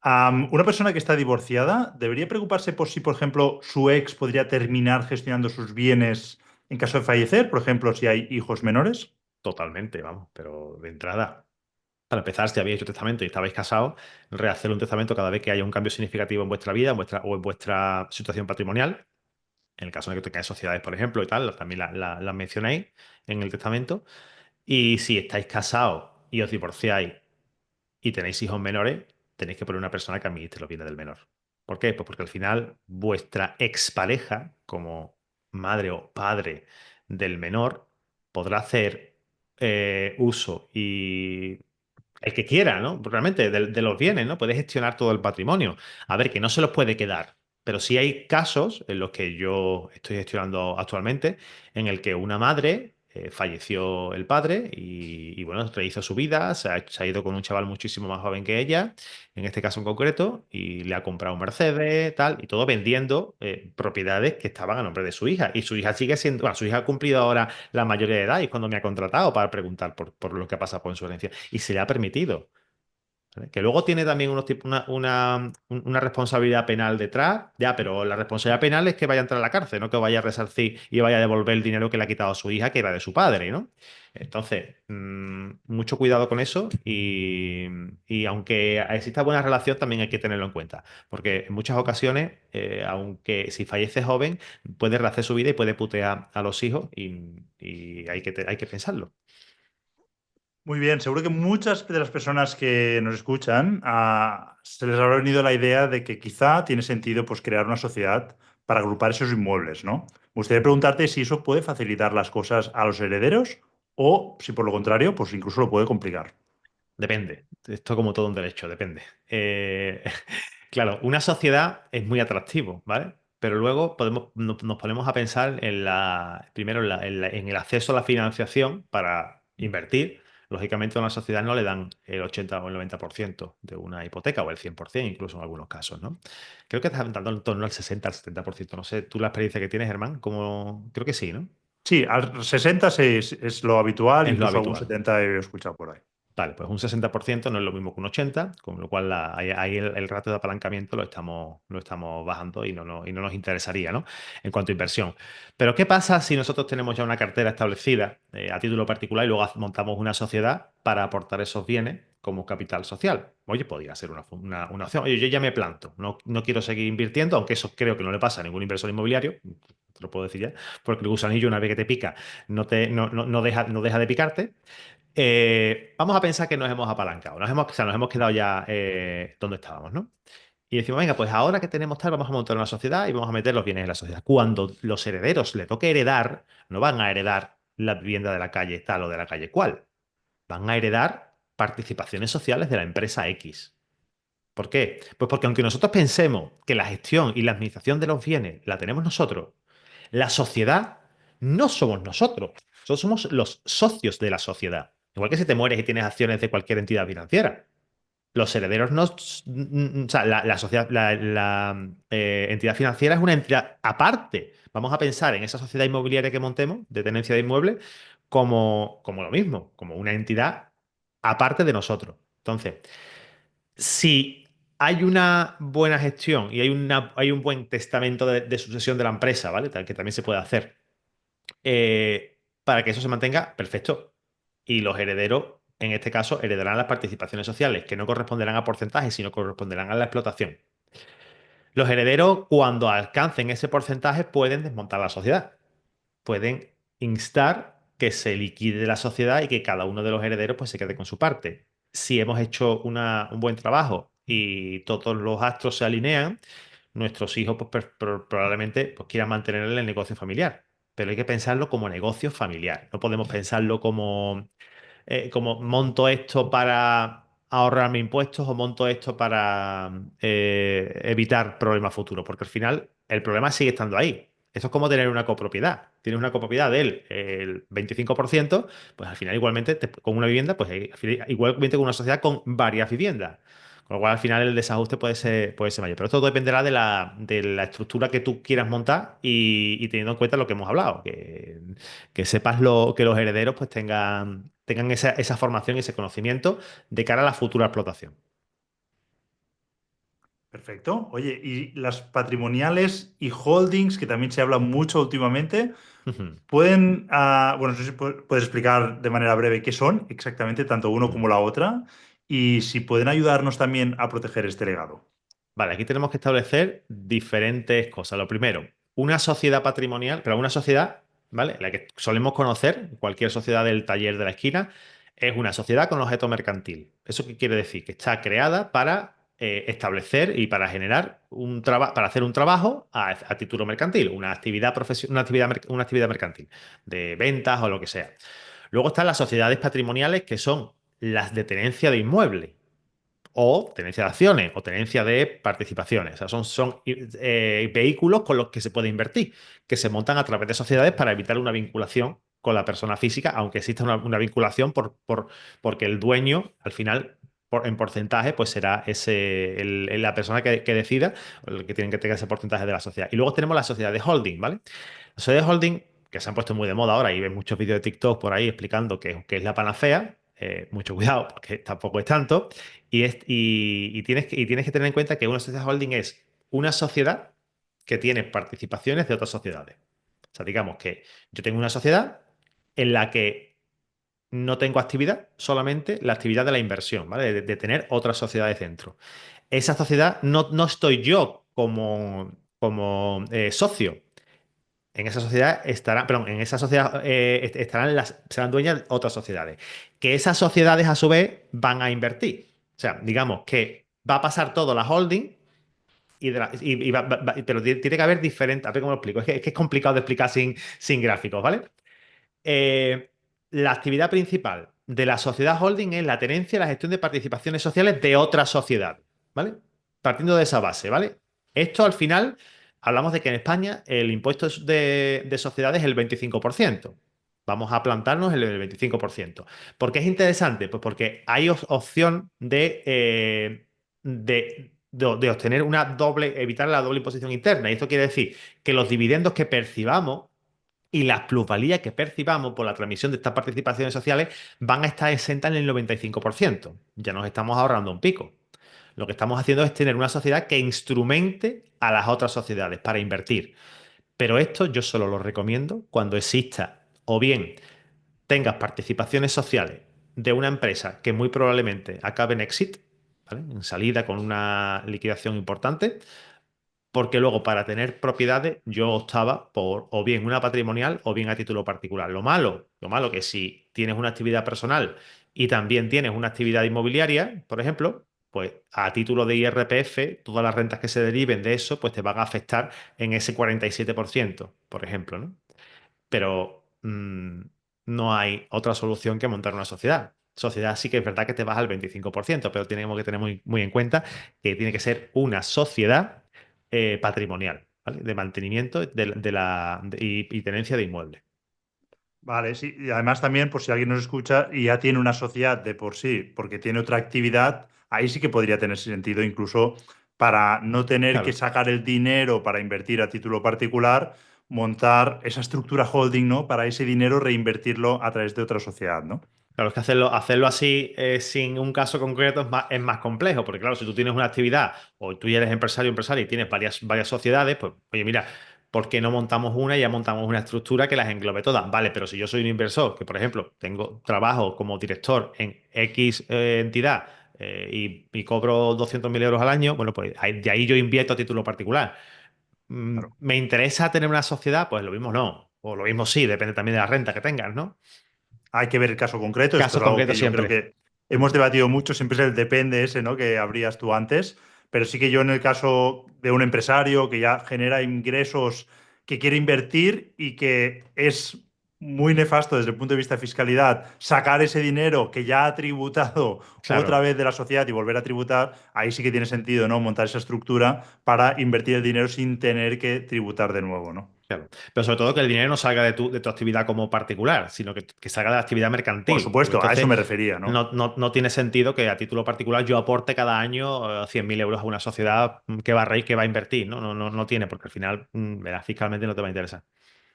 Una persona que está divorciada debería preocuparse por si, por ejemplo, su ex podría terminar gestionando sus bienes en caso de fallecer, por ejemplo, si hay hijos menores. Totalmente, vamos, pero de entrada. Para empezar, si habéis hecho testamento y estabais casados, rehacer un testamento cada vez que haya un cambio significativo en vuestra vida o en vuestra situación patrimonial. En el caso de que tengáis sociedades, por ejemplo, y tal, también las mencionáis en el testamento. Y si estáis casados y os divorciáis y tenéis hijos menores, tenéis que poner una persona que administre los bienes del menor. ¿Por qué? Pues porque al final vuestra expareja, como madre o padre del menor, podrá hacer uso y el que quiera, ¿no? Realmente, de los bienes, ¿no? Puede gestionar todo el patrimonio. A ver, que no se los puede quedar. Pero sí hay casos en los que yo estoy gestionando actualmente, en el que una madre falleció el padre y, bueno, rehizo su vida, se ha ido con un chaval muchísimo más joven que ella, en este caso en concreto, y le ha comprado un Mercedes, tal, y todo vendiendo propiedades que estaban a nombre de su hija. Y su hija sigue siendo, bueno, su hija ha cumplido ahora la mayoría de edad y es cuando me ha contratado para preguntar por lo que ha pasado con su herencia. Y se le ha permitido. ¿Vale? Que luego tiene también una responsabilidad penal detrás, ya, pero la responsabilidad penal es que vaya a entrar a la cárcel, no que vaya a resarcir y vaya a devolver el dinero que le ha quitado a su hija, que era de su padre, ¿no? Entonces, mucho cuidado con eso y aunque exista buena relación, también hay que tenerlo en cuenta, porque en muchas ocasiones, aunque si fallece joven, puede rehacer su vida y puede putear a los hijos y hay que pensarlo. Muy bien, seguro que muchas de las personas que nos escuchan se les habrá venido la idea de que quizá tiene sentido pues, crear una sociedad para agrupar esos inmuebles, ¿no? Me gustaría preguntarte si eso puede facilitar las cosas a los herederos o si por lo contrario, pues incluso lo puede complicar. Depende. Esto como todo un derecho, depende. Claro, una sociedad es muy atractivo, ¿vale? Pero luego nos ponemos a pensar primero en el acceso a la financiación para invertir. Lógicamente a una sociedad no le dan el 80 o el 90% de una hipoteca o el 100% incluso en algunos casos, ¿no? Creo que están dando en torno al 60 al 70%. No sé, tú la experiencia que tienes, Germán, como creo que sí, ¿no? Sí, al 60 es lo habitual, Es lo incluso algún habitual. 70 he escuchado por ahí. Vale, pues un 60% no es lo mismo que un 80%, con lo cual ahí el ratio de apalancamiento lo estamos bajando y no nos interesaría, ¿no? En cuanto a inversión. Pero ¿qué pasa si nosotros tenemos ya una cartera establecida a título particular y luego montamos una sociedad para aportar esos bienes como capital social? Oye, podría ser una opción. Oye, yo ya me planto, no quiero seguir invirtiendo, aunque eso creo que no le pasa a ningún inversor inmobiliario, te lo puedo decir ya, porque el gusanillo una vez que te pica no deja de picarte. Vamos a pensar que nos hemos apalancado, o sea, nos hemos quedado ya donde estábamos, ¿no? Y decimos, venga, pues ahora que tenemos tal, vamos a montar una sociedad y vamos a meter los bienes en la sociedad. Cuando los herederos le toque heredar, no van a heredar la vivienda de la calle tal o de la calle cual. Van a heredar participaciones sociales de la empresa X. ¿Por qué? Pues porque aunque nosotros pensemos que la gestión y la administración de los bienes la tenemos nosotros, la sociedad no somos nosotros. Nosotros somos los socios de la sociedad. Igual que si te mueres y tienes acciones de cualquier entidad financiera. Los herederos no, o sea, la sociedad, entidad financiera es una entidad aparte. Vamos a pensar en esa sociedad inmobiliaria que montemos de tenencia de inmuebles como lo mismo, como una entidad aparte de nosotros. Entonces, si hay una buena gestión y hay un buen testamento de sucesión de la empresa, ¿vale? Tal que también se puede hacer, para que eso se mantenga, perfecto. Y los herederos, en este caso, heredarán las participaciones sociales, que no corresponderán a porcentajes, sino corresponderán a la explotación. Los herederos, cuando alcancen ese porcentaje, pueden desmontar la sociedad. Pueden instar que se liquide la sociedad y que cada uno de los herederos pues, se quede con su parte. Si hemos hecho un buen trabajo y todos los astros se alinean, nuestros hijos pues, probablemente pues, quieran mantener el negocio familiar. Pero hay que pensarlo como negocio familiar. No podemos pensarlo como monto esto para ahorrarme impuestos o monto esto para evitar problemas futuros, porque al final el problema sigue estando ahí. Eso es como tener una copropiedad. Tienes una copropiedad del el 25%, pues al final igualmente con una vivienda, pues al final, igualmente con una sociedad con varias viviendas. Con lo cual al final el desajuste puede ser mayor. Pero todo dependerá de la estructura que tú quieras montar y teniendo en cuenta lo que hemos hablado, que sepas que los herederos pues tengan esa formación y ese conocimiento de cara a la futura explotación. Perfecto. Oye, y las patrimoniales y holdings, que también se habla mucho últimamente, Ujú, pueden, bueno, no sé si puedes explicar de manera breve qué son exactamente, tanto uno ujú. como la otra, y si pueden ayudarnos también a proteger este legado. Vale, aquí tenemos que establecer diferentes cosas. Lo primero, una sociedad patrimonial, pero una sociedad, ¿vale? La que solemos conocer, cualquier sociedad del taller de la esquina, es una sociedad con objeto mercantil. ¿Eso qué quiere decir? Que está creada para establecer y para generar para hacer un trabajo a título mercantil, una actividad una actividad mercantil, de ventas o lo que sea. Luego están las sociedades patrimoniales, que son las de tenencia de inmuebles o tenencia de acciones o tenencia de participaciones. O sea, son vehículos con los que se puede invertir, que se montan a través de sociedades para evitar una vinculación con la persona física, aunque exista una vinculación porque el dueño, al final, en porcentaje, pues será la persona que decida, el que tiene que tener ese porcentaje de la sociedad. Y luego tenemos la sociedad de holding, ¿vale? Las sociedades de holding, que se han puesto muy de moda ahora y ven muchos vídeos de TikTok por ahí explicando qué es la panacea. Mucho cuidado, porque tampoco es tanto. Y tienes que tener en cuenta que una sociedad holding es una sociedad que tiene participaciones de otras sociedades. O sea, digamos que yo tengo una sociedad en la que no tengo actividad, solamente la actividad de la inversión, ¿vale? De tener otras sociedades dentro. Esa sociedad no estoy yo como socio. En esa sociedad estarán, perdón, en esa sociedad serán dueñas de otras sociedades. Que esas sociedades, a su vez, van a invertir. O sea, digamos que va a pasar todo a la holding, pero tiene que haber diferentes. A ver cómo lo explico. Es que es complicado de explicar sin gráficos, ¿vale? La actividad principal de la sociedad holding es la tenencia y la gestión de participaciones sociales de otra sociedad, ¿vale? Partiendo de esa base, ¿vale? Esto al final, hablamos de que en España el impuesto de sociedades es el 25%. Vamos a plantarnos el 25%. ¿Por qué es interesante? Pues porque hay opción de obtener evitar la doble imposición interna. Y esto quiere decir que los dividendos que percibamos y las plusvalías que percibamos por la transmisión de estas participaciones sociales van a estar exentas en el 95%. Ya nos estamos ahorrando un pico. Lo que estamos haciendo es tener una sociedad que instrumente a las otras sociedades para invertir. Pero esto yo solo lo recomiendo cuando exista o bien tengas participaciones sociales de una empresa que muy probablemente acabe en exit, ¿vale? En salida con una liquidación importante, porque luego para tener propiedades yo optaba por o bien una patrimonial o bien a título particular. Lo malo que si tienes una actividad personal y también tienes una actividad inmobiliaria, por ejemplo, pues a título de IRPF, todas las rentas que se deriven de eso, pues te van a afectar en ese 47%, por ejemplo, ¿no? Pero no hay otra solución que montar una sociedad. Sociedad sí que es verdad que te vas al 25%, pero tenemos que tener muy, muy en cuenta que tiene que ser una sociedad patrimonial, ¿vale? De mantenimiento y tenencia de inmuebles. Vale, sí. Y además también, por si alguien nos escucha y ya tiene una sociedad de por sí, porque tiene otra actividad, ahí sí que podría tener sentido incluso para no tener que Claro. sacar el dinero para invertir a título particular, montar esa estructura holding, ¿no? Para ese dinero reinvertirlo a través de otra sociedad, ¿no? Claro, es que hacerlo así sin un caso concreto es más complejo, porque claro, si tú tienes una actividad o tú ya eres empresario y tienes varias sociedades, pues oye, mira, ¿por qué no montamos una y ya montamos una estructura que las englobe todas? Vale, pero si yo soy un inversor que, por ejemplo, tengo trabajo como director en X entidad y cobro 200.000 euros al año, bueno, pues de ahí yo invierto a título particular. Claro. ¿Me interesa tener una sociedad? Pues lo mismo no, o lo mismo sí, depende también de la renta que tengas, ¿no? Hay que ver el caso concreto. Esto Caso es algo concreto que yo creo siempre. que hemos debatido mucho. Siempre es el depende ese, ¿no? Que abrías tú antes. Pero sí que yo en el caso de un empresario que ya genera ingresos, que quiere invertir y que es muy nefasto desde el punto de vista de fiscalidad, sacar ese dinero que ya ha tributado otra Claro. vez de la sociedad y volver a tributar, ahí sí que tiene sentido, ¿no? Montar esa estructura para invertir el dinero sin tener que tributar de nuevo, ¿no? Claro. Pero sobre todo que el dinero no salga de tu actividad como particular, sino que salga de la actividad Por mercantil. Porque supuesto, a eso entonces me refería, ¿no? no tiene sentido que a título particular yo aporte cada año 100.000 euros a una sociedad que va a reír, que va a invertir. No tiene, porque al final, verás, fiscalmente no te va a interesar.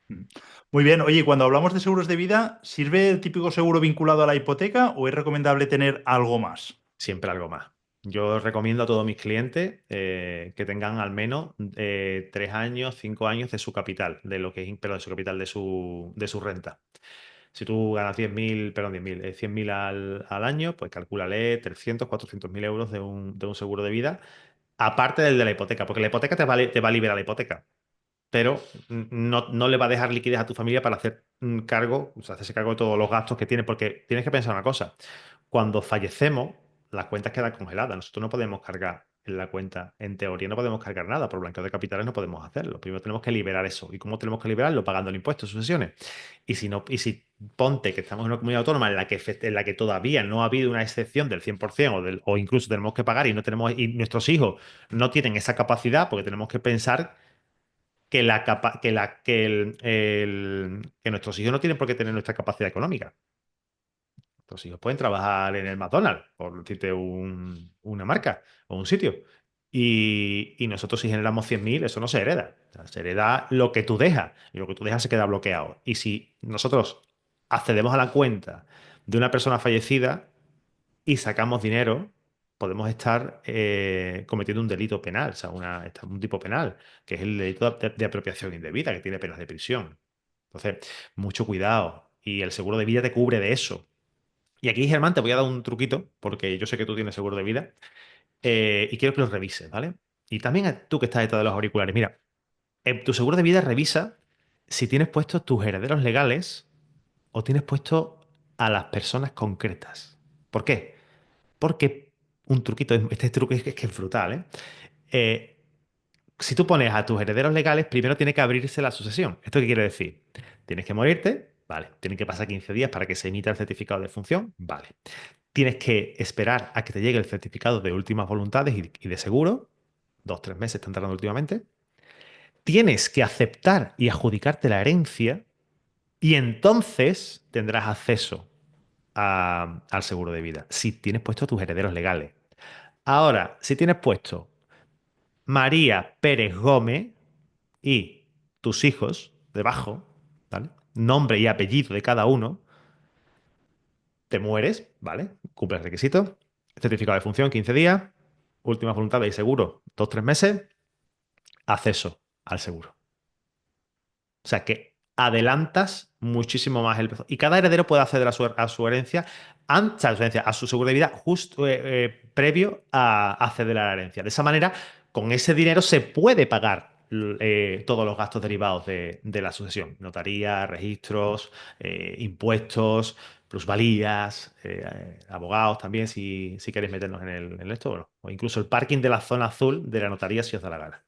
Mm. Muy bien. Oye, cuando hablamos de seguros de vida, ¿sirve el típico seguro vinculado a la hipoteca o es recomendable tener algo más? Siempre algo más. Yo recomiendo a todos mis clientes que tengan al menos 3 años, 5 años de su capital, de lo que es, pero de su capital, de su renta. Si tú ganas 10.000, perdón, 10.000, 100.000 al año, pues calcúlale 300, 400.000 euros de un seguro de vida, aparte del de la hipoteca, porque la hipoteca te va a liberar la hipoteca, pero no le va a dejar liquidez a tu familia para hacer cargo, o sea, hacerse cargo de todos los gastos que tiene, porque tienes que pensar una cosa, cuando fallecemos, las cuentas quedan congeladas, nosotros no podemos cargar en la cuenta, en teoría no podemos cargar nada, por blanqueo de capitales no podemos hacerlo, primero tenemos que liberar eso, ¿y cómo tenemos que liberarlo? Pagando el impuesto de sucesiones. Y si ponte que estamos en una comunidad autónoma en la que todavía no ha habido una excepción del 100% o incluso tenemos que pagar y nuestros hijos no tienen esa capacidad, porque tenemos que pensar que, la capa- que, la, que, que nuestros hijos no tienen por qué tener nuestra capacidad económica. Nuestros hijos pueden trabajar en el McDonald's, por decirte una marca o un sitio. Y nosotros si generamos 100.000, eso no se hereda. O sea, se hereda lo que tú dejas. Y lo que tú dejas se queda bloqueado. Y si nosotros accedemos a la cuenta de una persona fallecida y sacamos dinero, podemos estar cometiendo un delito penal, o sea, un tipo penal, que es el delito de apropiación indebida, que tiene penas de prisión. Entonces, mucho cuidado. Y el seguro de vida te cubre de eso. Y aquí, Germán, te voy a dar un truquito, porque yo sé que tú tienes seguro de vida, y quiero que lo revises, ¿vale? Y también tú que estás detrás de los auriculares, mira, en tu seguro de vida revisa si tienes puestos tus herederos legales o tienes puesto a las personas concretas. ¿Por qué? Porque un truquito, este truco es que es brutal, ¿eh? Eh, si tú pones a tus herederos legales, primero tiene que abrirse la sucesión. ¿Esto qué quiere decir? Tienes que morirte, vale. Tienen que pasar 15 días para que se emita el certificado de función, vale. Tienes que esperar a que te llegue el certificado de últimas voluntades y de seguro. 2, 3 meses están tardando últimamente. Tienes que aceptar y adjudicarte la herencia y entonces tendrás acceso al seguro de vida. Si tienes puesto a tus herederos legales. Ahora, si tienes puesto María Pérez Gómez y tus hijos debajo, ¿vale? Nombre y apellido de cada uno, te mueres, ¿vale? Cumples el requisito. Certificado de función, 15 días. Última voluntad y seguro, 2, 3 meses. Acceso al seguro. O sea que adelantas muchísimo más el plazo. Y cada heredero puede acceder a su herencia, a su seguro de vida, justo previo a acceder a la herencia. De esa manera, con ese dinero se puede pagar todos los gastos derivados de la sucesión. Notaría, registros, impuestos, plusvalías, abogados también, si queréis meternos en esto. Bueno, o incluso el parking de la zona azul de la notaría si os da la gana.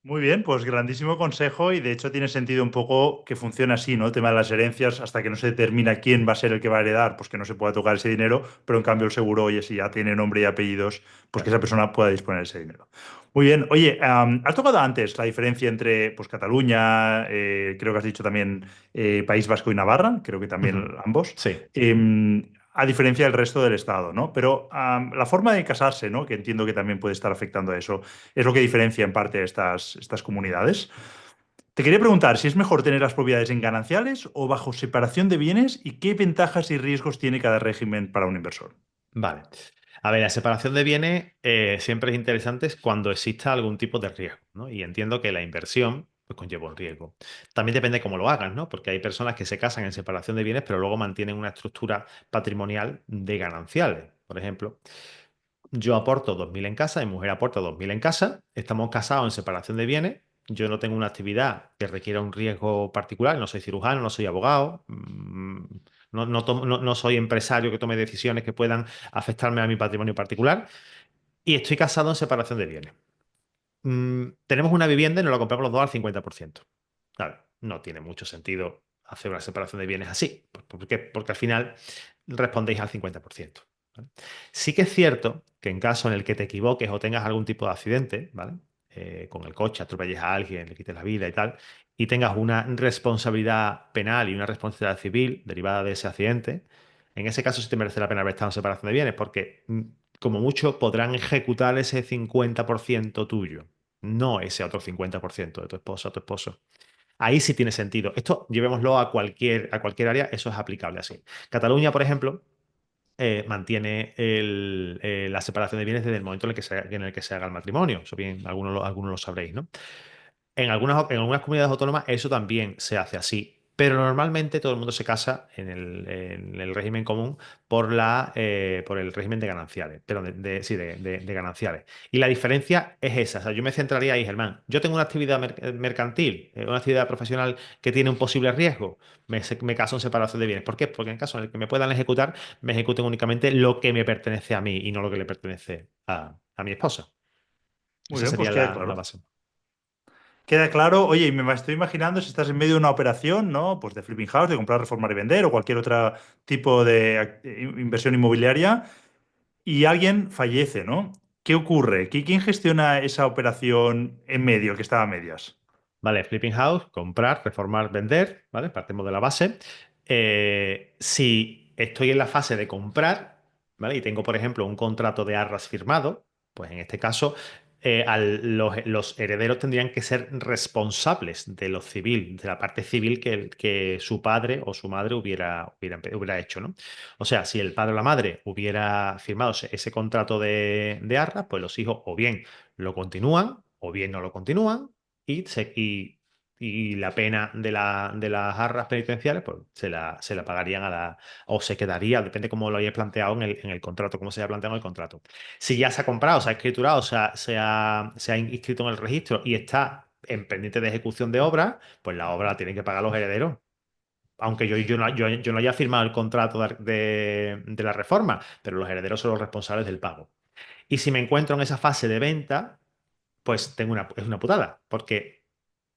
Muy bien, pues grandísimo consejo y de hecho tiene sentido un poco que funcione así, ¿no? El tema de las herencias, hasta que no se determina quién va a ser el que va a heredar, pues que no se pueda tocar ese dinero, pero en cambio el seguro, oye, si ya tiene nombre y apellidos, pues que Claro. esa persona pueda disponer de ese dinero. Muy bien, oye, has tocado antes la diferencia entre pues, Cataluña, creo que has dicho también País Vasco y Navarra, creo que Ujú. también ambos. Sí. Em, a diferencia del resto del Estado, ¿no? Pero la forma de casarse, ¿no? Que entiendo que también puede estar afectando a eso, es lo que diferencia en parte estas comunidades. Te quería preguntar si es mejor tener las propiedades en gananciales o bajo separación de bienes y qué ventajas y riesgos tiene cada régimen para un inversor. Vale. A ver, la separación de bienes siempre es interesante cuando exista algún tipo de riesgo, ¿no? Y entiendo que la inversión pues, conlleva un riesgo. También depende cómo lo hagan, ¿no? Porque hay personas que se casan en separación de bienes, pero luego mantienen una estructura patrimonial de gananciales. Por ejemplo, yo aporto 2.000 en casa, mi mujer aporta 2.000 en casa, estamos casados en separación de bienes, yo no tengo una actividad que requiera un riesgo particular, no soy cirujano, no soy abogado, no soy empresario que tome decisiones que puedan afectarme a mi patrimonio particular y estoy casado en separación de bienes. Tenemos una vivienda y nos la compramos los dos al 50%. Claro, no tiene mucho sentido hacer una separación de bienes así. ¿Por qué? Porque al final respondéis al 50%. ¿Vale? Sí que es cierto que en caso en el que te equivoques o tengas algún tipo de accidente, ¿vale? Con el coche, atropelles a alguien, le quites la vida y tal, y tengas una responsabilidad penal y una responsabilidad civil derivada de ese accidente, en ese caso sí te merece la pena haber estado en separación de bienes, porque como mucho podrán ejecutar ese 50% tuyo, no ese otro 50% de tu esposa o tu esposo. Ahí sí tiene sentido. Esto llevémoslo a cualquier área, eso es aplicable así. Cataluña, por ejemplo, mantiene la separación de bienes desde el momento en el que se haga el matrimonio. Eso bien, algunos lo sabréis, ¿no? En algunas comunidades autónomas eso también se hace así, pero normalmente todo el mundo se casa en el régimen común por el régimen de gananciales, pero sí, de gananciales. Y la diferencia es esa. O sea, yo me centraría ahí, Germán. Yo tengo una actividad mercantil, una actividad profesional que tiene un posible riesgo. Me caso en separación de bienes. ¿Por qué? Porque en caso en el que me puedan ejecutar, me ejecuten únicamente lo que me pertenece a mí y no lo que le pertenece a mi esposa. Muy Esa bien, pues sería queda la claro. base. Queda claro. Oye, y me estoy imaginando si estás en medio de una operación, ¿no? Pues de flipping house, de comprar, reformar y vender o cualquier otro tipo de inversión inmobiliaria y alguien fallece, ¿no? ¿Qué ocurre? ¿Quién gestiona esa operación en medio, que estaba a medias? Vale, flipping house, comprar, reformar, vender, ¿vale? Partimos de la base. Si estoy en la fase de comprar, ¿vale? Y tengo, por ejemplo, un contrato de arras firmado, pues en este caso, los herederos tendrían que ser responsables de lo civil, de la parte civil que su padre o su madre hubiera hecho, ¿no? O sea, si el padre o la madre hubiera firmado ese contrato de arras, pues los hijos o bien lo continúan o bien no lo continúan y la pena de las arras penitenciales, pues se la pagarían o se quedaría, depende cómo lo hayáis planteado en el contrato, cómo se haya planteado en el contrato. Si ya se ha comprado, se ha escriturado, se ha inscrito en el registro y está en pendiente de ejecución de obra, pues la obra la tienen que pagar los herederos. Aunque yo no haya firmado el contrato de la reforma, pero los herederos son los responsables del pago. Y si me encuentro en esa fase de venta, pues es una putada, porque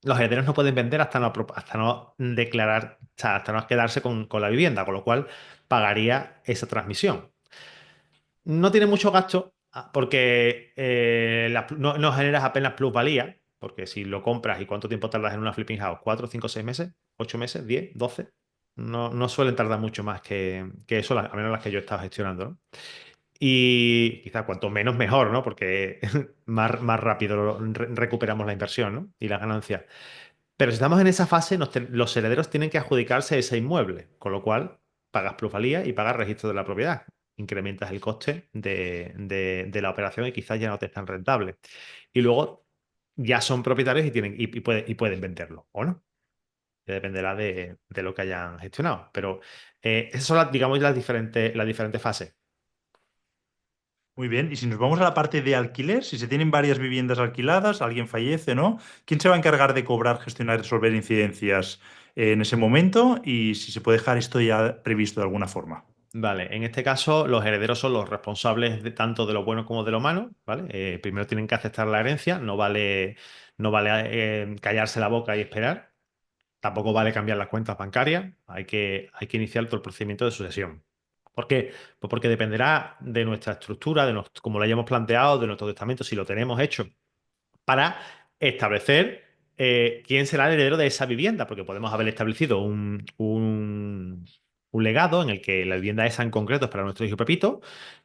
los herederos no pueden vender hasta no declarar, o sea, hasta no quedarse con la vivienda, con lo cual pagaría esa transmisión. No tiene mucho gasto porque no generas apenas plusvalía, porque si lo compras y cuánto tiempo tardas en una flipping house, 4, 5, 6 meses, 8 meses, 10, 12, no suelen tardar mucho más que eso, a menos las que yo he estado gestionando, ¿no? Y quizá cuanto menos mejor, ¿no? Porque más rápido recuperamos la inversión, ¿no? Y las ganancias. Pero si estamos en esa fase, los herederos tienen que adjudicarse ese inmueble, con lo cual pagas plusvalía y pagas registro de la propiedad. Incrementas el coste de la operación y quizás ya no te es tan rentable. Y luego ya son propietarios y pueden venderlo, ¿o no? Ya dependerá de lo que hayan gestionado. Pero esas son, digamos, las diferentes fases. Muy bien, y si nos vamos a la parte de alquiler, si se tienen varias viviendas alquiladas, alguien fallece, ¿no? ¿Quién se va a encargar de cobrar, gestionar y resolver incidencias en ese momento? Y si se puede dejar esto ya previsto de alguna forma. Vale, en este caso los herederos son los responsables tanto de lo bueno como de lo malo, ¿vale? Primero tienen que aceptar la herencia, no vale callarse la boca y esperar, tampoco vale cambiar las cuentas bancarias, hay que iniciar todo el procedimiento de sucesión. ¿Por qué? Pues porque dependerá de nuestra estructura, como lo hayamos planteado, de nuestro testamento, si lo tenemos hecho, para establecer quién será el heredero de esa vivienda, porque podemos haber establecido un legado en el que la vivienda esa en concreto es para nuestro hijo Pepito.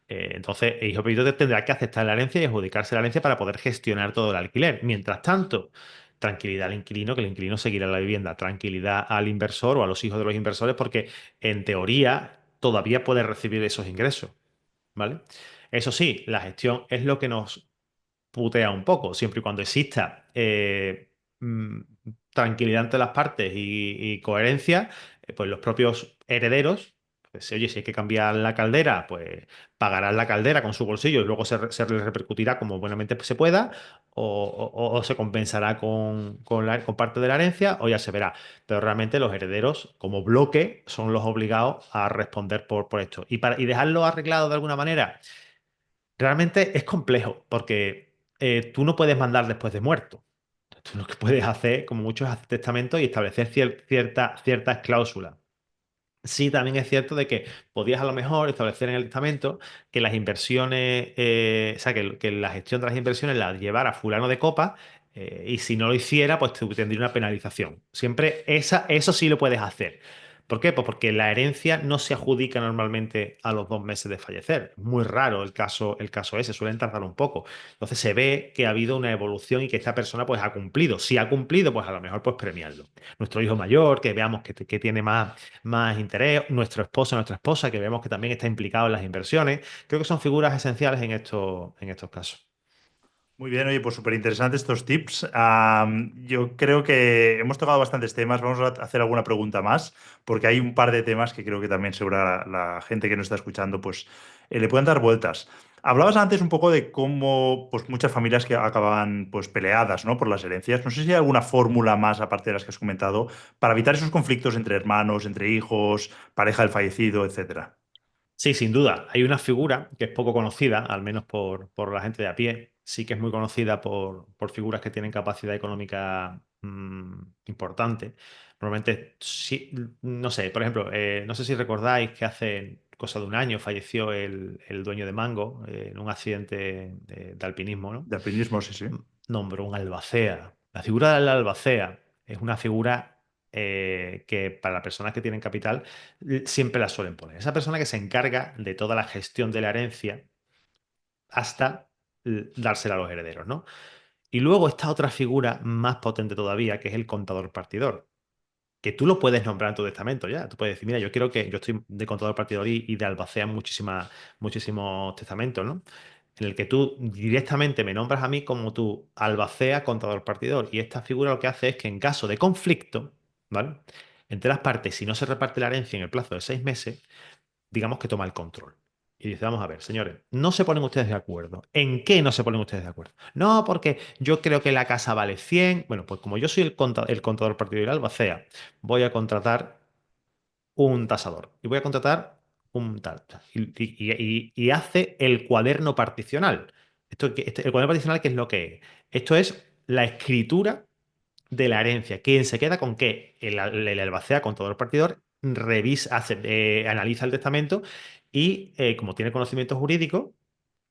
Entonces, el hijo Pepito tendrá que aceptar la herencia y adjudicarse la herencia para poder gestionar todo el alquiler. Mientras tanto, tranquilidad al inquilino, que el inquilino seguirá la vivienda, tranquilidad al inversor o a los hijos de los inversores, porque en teoría todavía puede recibir esos ingresos, ¿vale? Eso sí, la gestión es lo que nos putea un poco, siempre y cuando exista mm, tranquilidad entre las partes y coherencia, pues los propios herederos, pues oye, si hay que cambiar la caldera, pues pagarán la caldera con su bolsillo y luego se les repercutirá como buenamente se pueda, o se compensará con parte de la herencia, o ya se verá. Pero realmente los herederos, como bloque, son los obligados a responder por esto. Y dejarlo arreglado de alguna manera. Realmente es complejo porque tú no puedes mandar después de muerto. Tú lo que puedes hacer, como muchos, es hacer testamento y establecer ciertas cláusulas. Sí, también es cierto de que podías a lo mejor establecer en el testamento que las inversiones, o sea, que la gestión de las inversiones la llevara fulano de copa, y si no lo hiciera, pues tendría una penalización. Siempre eso sí lo puedes hacer. ¿Por qué? Pues porque la herencia no se adjudica normalmente a los 2 meses de fallecer. Es muy raro el caso ese, suelen tardar un poco. Entonces se ve que ha habido una evolución y que esta persona pues ha cumplido. Si ha cumplido, pues a lo mejor pues premiarlo. Nuestro hijo mayor, que veamos que tiene más interés, nuestro esposo, nuestra esposa, que vemos que también está implicado en las inversiones. Creo que son figuras esenciales en estos casos. Muy bien, oye, pues súper interesantes estos tips. Yo creo que hemos tocado bastantes temas. Vamos a hacer alguna pregunta más, porque hay un par de temas que creo que también seguro la gente que nos está escuchando, pues le pueden dar vueltas. Hablabas antes un poco de cómo pues, muchas familias que acaban pues, peleadas, ¿no? Por las herencias. No sé si hay alguna fórmula más, aparte de las que has comentado, para evitar esos conflictos entre hermanos, entre hijos, pareja del fallecido, etcétera. Sí, sin duda. Hay una figura que es poco conocida, al menos por la gente de a pie. Sí que es muy conocida por figuras que tienen capacidad económica importante. Normalmente, sí, no sé, por ejemplo, no sé si recordáis que hace cosa de un año falleció el dueño de Mango, en un accidente de alpinismo, ¿no? De alpinismo, sí, sí. Nombró un albacea. La figura del albacea es una figura que para las personas que tienen capital siempre la suelen poner. Esa persona que se encarga de toda la gestión de la herencia hasta dársela a los herederos, ¿no? Y luego está otra figura más potente todavía, que es el contador partidor, que tú lo puedes nombrar en tu testamento ya. Tú puedes decir, mira, yo estoy de contador partidor y de albacea en muchísimos testamentos, ¿no? En el que tú directamente me nombras a mí como tu albacea contador partidor. Y esta figura lo que hace es que en caso de conflicto, ¿vale? Entre las partes, si no se reparte la herencia en el plazo de 6 meses, digamos que toma el control. Y dice, vamos a ver, señores, no se ponen ustedes de acuerdo. ¿En qué no se ponen ustedes de acuerdo? No, porque yo creo que la casa vale 100. Bueno, pues como yo soy el contador partido y el albacea, voy a contratar un tasador y voy a contratar un tal. Y hace el cuaderno particional. El cuaderno particional, ¿qué es lo que es? Esto es la escritura de la herencia. ¿Quién se queda con qué? El albacea, contador partidor, analiza el testamento y, como tiene conocimiento jurídico,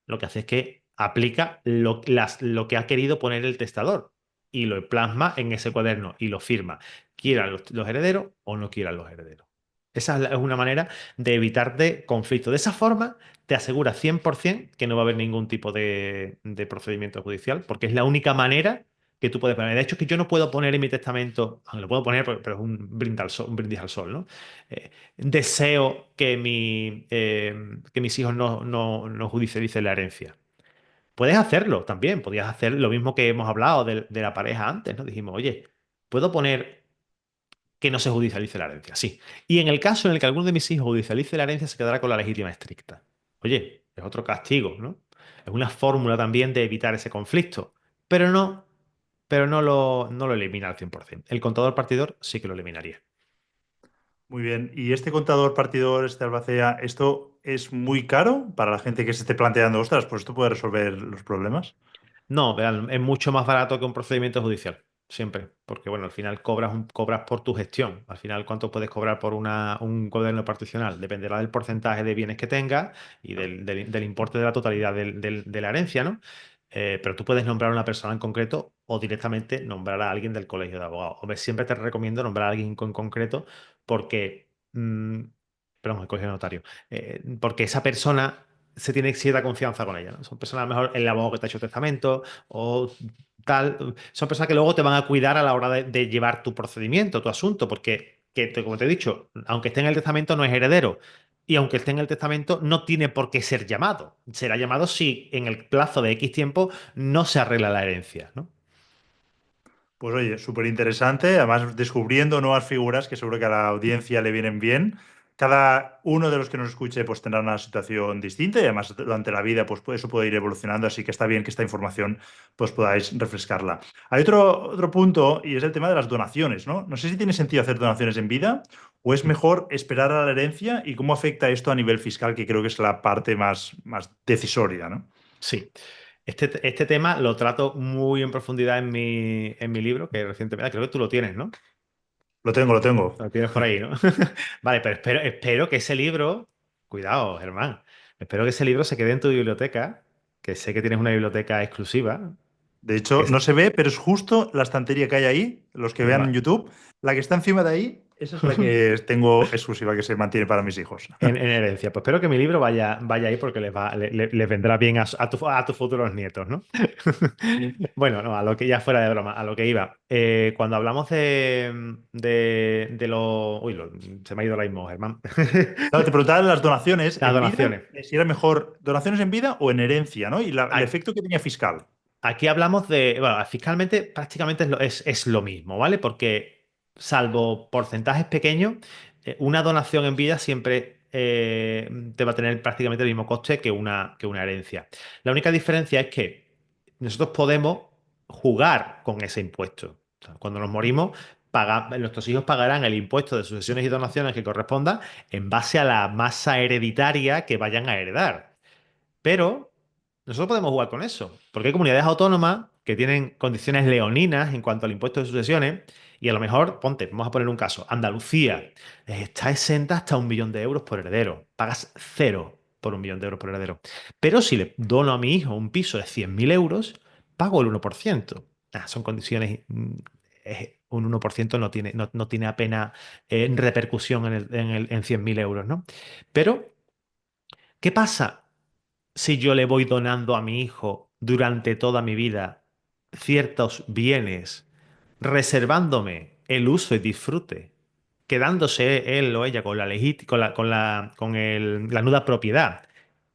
lo que hace es que aplica lo que ha querido poner el testador y lo plasma en ese cuaderno y lo firma, quieran los herederos o no quieran los herederos. Esa es una manera de evitarte conflicto. De esa forma, te asegura 100% que no va a haber ningún tipo de procedimiento judicial, porque es la única manera que tú puedes poner. De hecho, es que yo no puedo poner en mi testamento, aunque lo puedo poner, pero es un brindis al sol, ¿no? Deseo que mis hijos no judicialicen la herencia. Puedes hacerlo también, podías hacer lo mismo que hemos hablado de la pareja antes, ¿no? Dijimos, oye, ¿puedo poner que no se judicialice la herencia? Sí. Y en el caso en el que alguno de mis hijos judicialice la herencia, se quedará con la legítima estricta. Oye, es otro castigo, ¿no? Es una fórmula también de evitar ese conflicto, pero no lo elimina al 100%. El contador partidor sí que lo eliminaría. Muy bien. ¿Y este contador partidor, este albacea, esto es muy caro para la gente que se esté planteando, ostras, pues esto puede resolver los problemas? No, verán, es mucho más barato que un procedimiento judicial, siempre, porque bueno, al final cobras por tu gestión. Al final, ¿cuánto puedes cobrar por un cuaderno particional? Dependerá del porcentaje de bienes que tengas y del importe de la totalidad de la herencia, ¿no? Pero tú puedes nombrar a una persona en concreto o directamente nombrar a alguien del colegio de abogados. Hombre, siempre te recomiendo nombrar a alguien en concreto porque perdón, el colegio de notario, porque esa persona se tiene cierta confianza con ella, ¿no? Son personas, a lo mejor el abogado que te ha hecho testamento o tal, son personas que luego te van a cuidar a la hora de llevar tu procedimiento, tu asunto, porque, como te he dicho, aunque esté en el testamento no es heredero. Y aunque esté en el testamento, no tiene por qué ser llamado. Será llamado si en el plazo de X tiempo no se arregla la herencia, ¿no? Pues oye, súper interesante, además descubriendo nuevas figuras que seguro que a la audiencia le vienen bien. Cada uno de los que nos escuche pues tendrá una situación distinta y además durante la vida pues eso puede ir evolucionando, así que está bien que esta información pues podáis refrescarla. Hay otro punto y es el tema de las donaciones, ¿no? No sé si tiene sentido hacer donaciones en vida o es mejor esperar a la herencia y cómo afecta esto a nivel fiscal, que creo que es la parte más decisoria, ¿no? Sí. Este tema lo trato muy en profundidad en mi libro, que recientemente, creo que tú lo tienes, ¿no? Lo tengo, lo tengo. Lo tienes por ahí, ¿no? Vale, pero espero que ese libro, cuidado, Germán, espero que ese libro se quede en tu biblioteca, que sé que tienes una biblioteca exclusiva. De Que hecho, es- no se ve, pero es justo la estantería que hay ahí, los que vean en va- YouTube, la que está encima de ahí, esa es la que tengo exclusiva, que se mantiene para mis hijos. en herencia. Pues espero que mi libro vaya ahí porque les vendrá bien a tus futuros nietos, ¿no? Bueno, no, a lo que ya fuera de broma, a lo que iba. Cuando hablamos de lo. Uy, se me ha ido ahora mismo, Germán. Claro, te preguntaba las donaciones Las en vida, donaciones. si era mejor donaciones en vida o en herencia, ¿no? Y el A- efecto que tenía fiscal. Aquí hablamos de. Bueno, fiscalmente prácticamente es lo mismo, ¿vale? Porque, salvo porcentajes pequeños, una donación en vida siempre te va a tener prácticamente el mismo coste que una herencia. La única diferencia es que nosotros podemos jugar con ese impuesto. O sea, cuando nos morimos, nuestros hijos pagarán el impuesto de sucesiones y donaciones que corresponda en base a la masa hereditaria que vayan a heredar. Pero nosotros podemos jugar con eso, porque hay comunidades autónomas que tienen condiciones leoninas en cuanto al impuesto de sucesiones y a lo mejor, ponte, vamos a poner un caso, Andalucía está exenta hasta 1 millón de euros por heredero, pagas cero por 1 millón de euros por heredero. Pero si le dono a mi hijo un piso de 100.000 euros, pago el 1%. Son condiciones, un 1% no tiene apenas repercusión en 100.000 euros, ¿no? Pero, ¿qué pasa si yo le voy donando a mi hijo durante toda mi vida ciertos bienes, reservándome el uso y disfrute, quedándose él o ella con la nuda propiedad?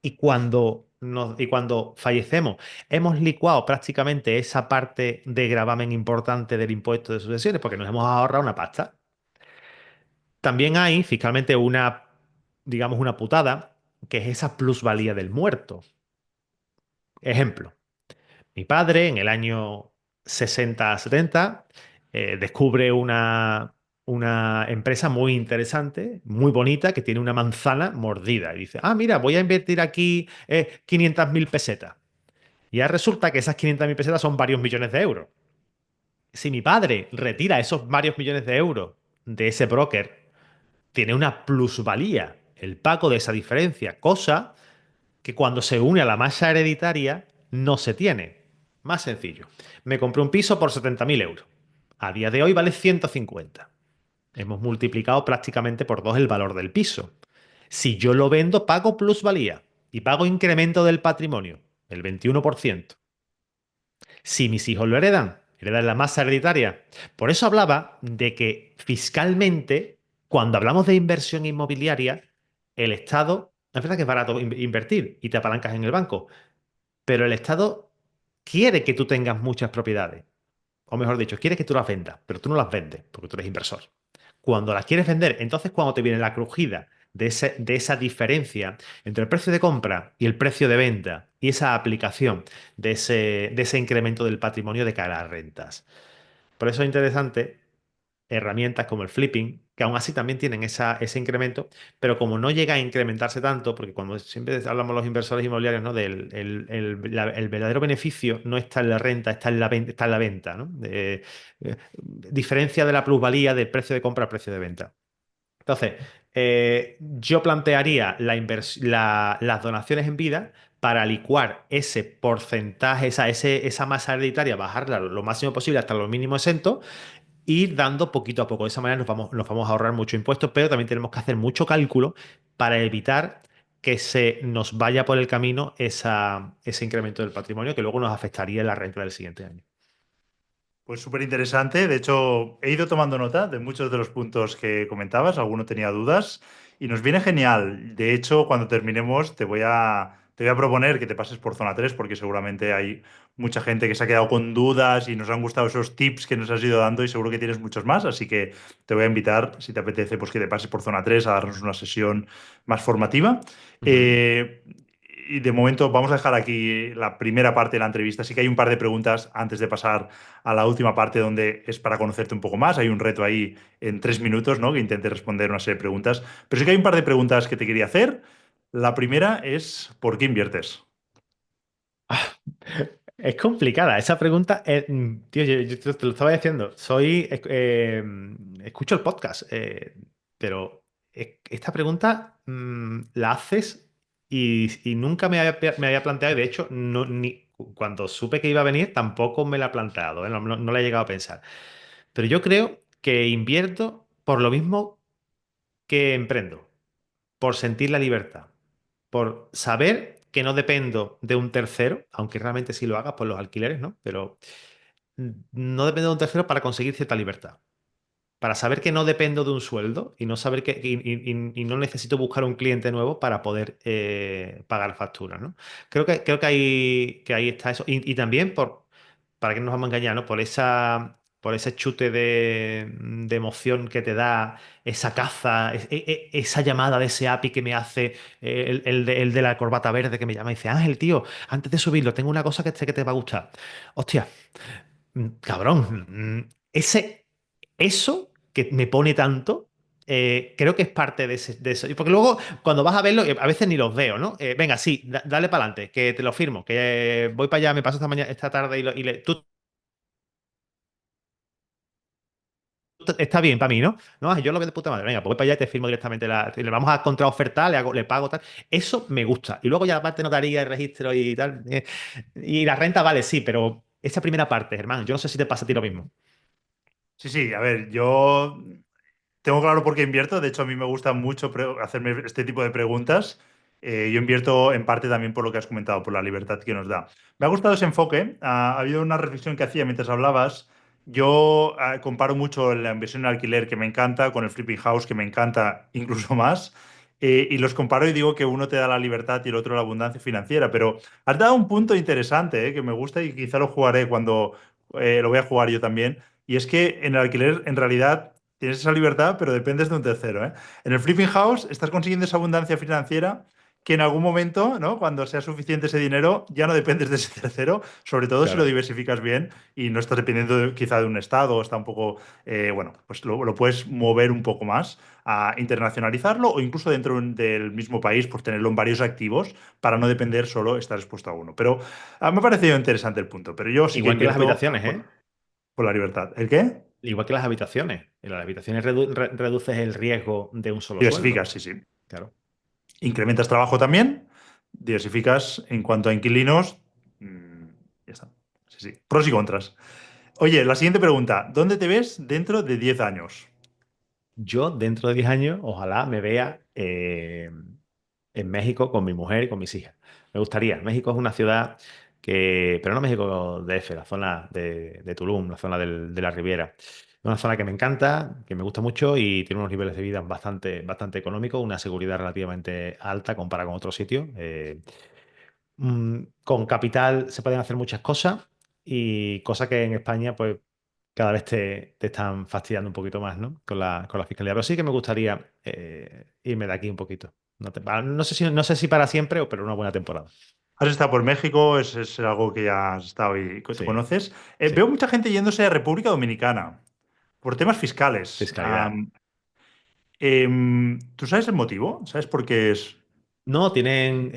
Y cuando fallecemos, hemos licuado prácticamente esa parte de gravamen importante del impuesto de sucesiones porque nos hemos ahorrado una pasta. También hay fiscalmente digamos, una putada, que es esa plusvalía del muerto. Ejemplo. Mi padre, en el año 60-70, descubre una empresa muy interesante, muy bonita, que tiene una manzana mordida. Y dice, mira, voy a invertir aquí 500.000 pesetas. Y ya resulta que esas 500.000 pesetas son varios millones de euros. Si mi padre retira esos varios millones de euros de ese broker, tiene una plusvalía, el pago de esa diferencia, cosa que cuando se une a la masa hereditaria no se tiene. Más sencillo. Me compré un piso por 70.000 euros. A día de hoy vale 150. Hemos multiplicado prácticamente por dos el valor del piso. Si yo lo vendo, pago plusvalía y pago incremento del patrimonio, el 21%. Si mis hijos lo heredan la masa hereditaria. Por eso hablaba de que fiscalmente, cuando hablamos de inversión inmobiliaria, el Estado, es verdad que es barato invertir y te apalancas en el banco, pero el Estado quiere que tú tengas muchas propiedades. O mejor dicho, quiere que tú las vendas, pero tú no las vendes porque tú eres inversor. Cuando las quieres vender, entonces cuando te viene la crujida de esa diferencia entre el precio de compra y el precio de venta y esa aplicación de ese incremento del patrimonio de cara a rentas. Por eso es interesante herramientas como el flipping, que aún así también tienen ese incremento, pero como no llega a incrementarse tanto, porque cuando siempre hablamos los inversores inmobiliarios, ¿no? El verdadero beneficio no está en la renta, está en la venta, ¿no? Diferencia de la plusvalía del precio de compra al precio de venta. Entonces, yo plantearía las donaciones en vida para licuar ese porcentaje, esa masa hereditaria, bajarla lo máximo posible hasta lo mínimo exento ir dando poquito a poco. De esa manera nos vamos a ahorrar mucho impuestos, pero también tenemos que hacer mucho cálculo para evitar que se nos vaya por el camino ese incremento del patrimonio que luego nos afectaría en la renta del siguiente año. Pues súper interesante. De hecho, he ido tomando nota de muchos de los puntos que comentabas. Alguno tenía dudas y nos viene genial. De hecho, cuando terminemos, te voy a proponer que te pases por zona 3 porque seguramente hay mucha gente que se ha quedado con dudas y nos han gustado esos tips que nos has ido dando y seguro que tienes muchos más. Así que te voy a invitar, si te apetece, pues que te pases por zona 3 a darnos una sesión más formativa. Ujú. Eh, y de momento vamos a dejar aquí la primera parte de la entrevista. Sí que hay un par de preguntas antes de pasar a la última parte donde es para conocerte un poco más. Hay un reto ahí en 3 minutos, ¿no? Que intente responder una serie de preguntas. Pero sí que hay un par de preguntas que te quería hacer. La primera es, ¿por qué inviertes? Es complicada. Esa pregunta, tío, yo te lo estaba diciendo. Escucho el podcast, pero esta pregunta la haces y nunca me había planteado. Y de hecho, cuando supe que iba a venir, tampoco me la he planteado, ¿eh? No la he llegado a pensar. Pero yo creo que invierto por lo mismo que emprendo, por sentir la libertad, por saber que no dependo de un tercero, aunque realmente sí lo hagas por los alquileres, ¿no? Pero no dependo de un tercero para conseguir cierta libertad. Para saber que no dependo de un sueldo y no saber y no necesito buscar un cliente nuevo para poder pagar facturas, ¿no? Creo que ahí está eso. Y también para que no nos vamos a engañar, ¿no? Por ese chute de emoción que te da esa caza, esa llamada de ese API que me hace el de la corbata verde que me llama y dice, Ángel, tío, antes de subirlo, tengo una cosa que te va a gustar. Hostia, cabrón, eso que me pone tanto, creo que es parte de eso. Y porque luego, cuando vas a verlo, a veces ni los veo, ¿no? Venga, sí, dale para adelante, que te lo firmo, que voy para allá, me paso esta tarde tú está bien para mí, ¿no? No, yo lo veo de puta madre. Venga, pues voy para allá y te firmo directamente le vamos a contraofertar, le pago tal. Eso me gusta. Y luego ya la parte notaría, el registro y tal. Y la renta, vale, sí, pero esa primera parte, hermano, yo no sé si te pasa a ti lo mismo. Sí, sí, a ver, yo tengo claro por qué invierto. De hecho, a mí me gusta mucho hacerme este tipo de preguntas. Yo invierto en parte también por lo que has comentado, por la libertad que nos da. Me ha gustado ese enfoque. Ha habido una reflexión que hacía mientras hablabas. Yo comparo mucho la inversión en alquiler, que me encanta, con el flipping house, que me encanta incluso más. Y los comparo y digo que uno te da la libertad y el otro la abundancia financiera. Pero has dado un punto interesante, que me gusta y quizá lo jugaré cuando lo voy a jugar yo también. Y es que en el alquiler, en realidad, tienes esa libertad, pero dependes de un tercero, ¿eh? En el flipping house estás consiguiendo esa abundancia financiera que en algún momento, ¿no? Cuando sea suficiente ese dinero, ya no dependes de ese tercero, sobre todo si lo Claro. diversificas bien y no estás dependiendo quizá de un estado, o está un poco, bueno, pues lo puedes mover un poco más a internacionalizarlo o incluso dentro del mismo país, pues tenerlo en varios activos para no depender solo estar expuesto a uno. Pero me ha parecido interesante el punto, pero yo sí que Igual que las invierto habitaciones, ¿eh? por la libertad. ¿El qué? Igual que las habitaciones. En las habitaciones reduces el riesgo de un solo sueldo. Diversificas, sí, sí. Claro. Incrementas trabajo también, diversificas en cuanto a inquilinos. mm, ya está. Sí, sí. Pros y contras. Oye, la siguiente pregunta. ¿Dónde te ves dentro de 10 años? Yo, dentro de 10 años, ojalá me vea en México con mi mujer y con mis hijas. Me gustaría. México es una ciudad pero no México DF, la zona de Tulum, la zona de la Riviera. Es una zona que me encanta, que me gusta mucho y tiene unos niveles de vida bastante, bastante económicos, una seguridad relativamente alta comparada con otros sitios. Con capital se pueden hacer muchas cosas y cosas que en España, pues cada vez te están fastidiando un poquito más, ¿no? Con la fiscalía. Pero sí que me gustaría irme de aquí un poquito. No sé si para siempre, pero una buena temporada. ¿Has estado por México? Es algo que ya has estado y que te Sí, conoces. sí. Veo mucha gente yéndose a República Dominicana por temas fiscales. Fiscalidad. ¿Tú sabes el motivo? ¿Sabes por qué es? No, tienen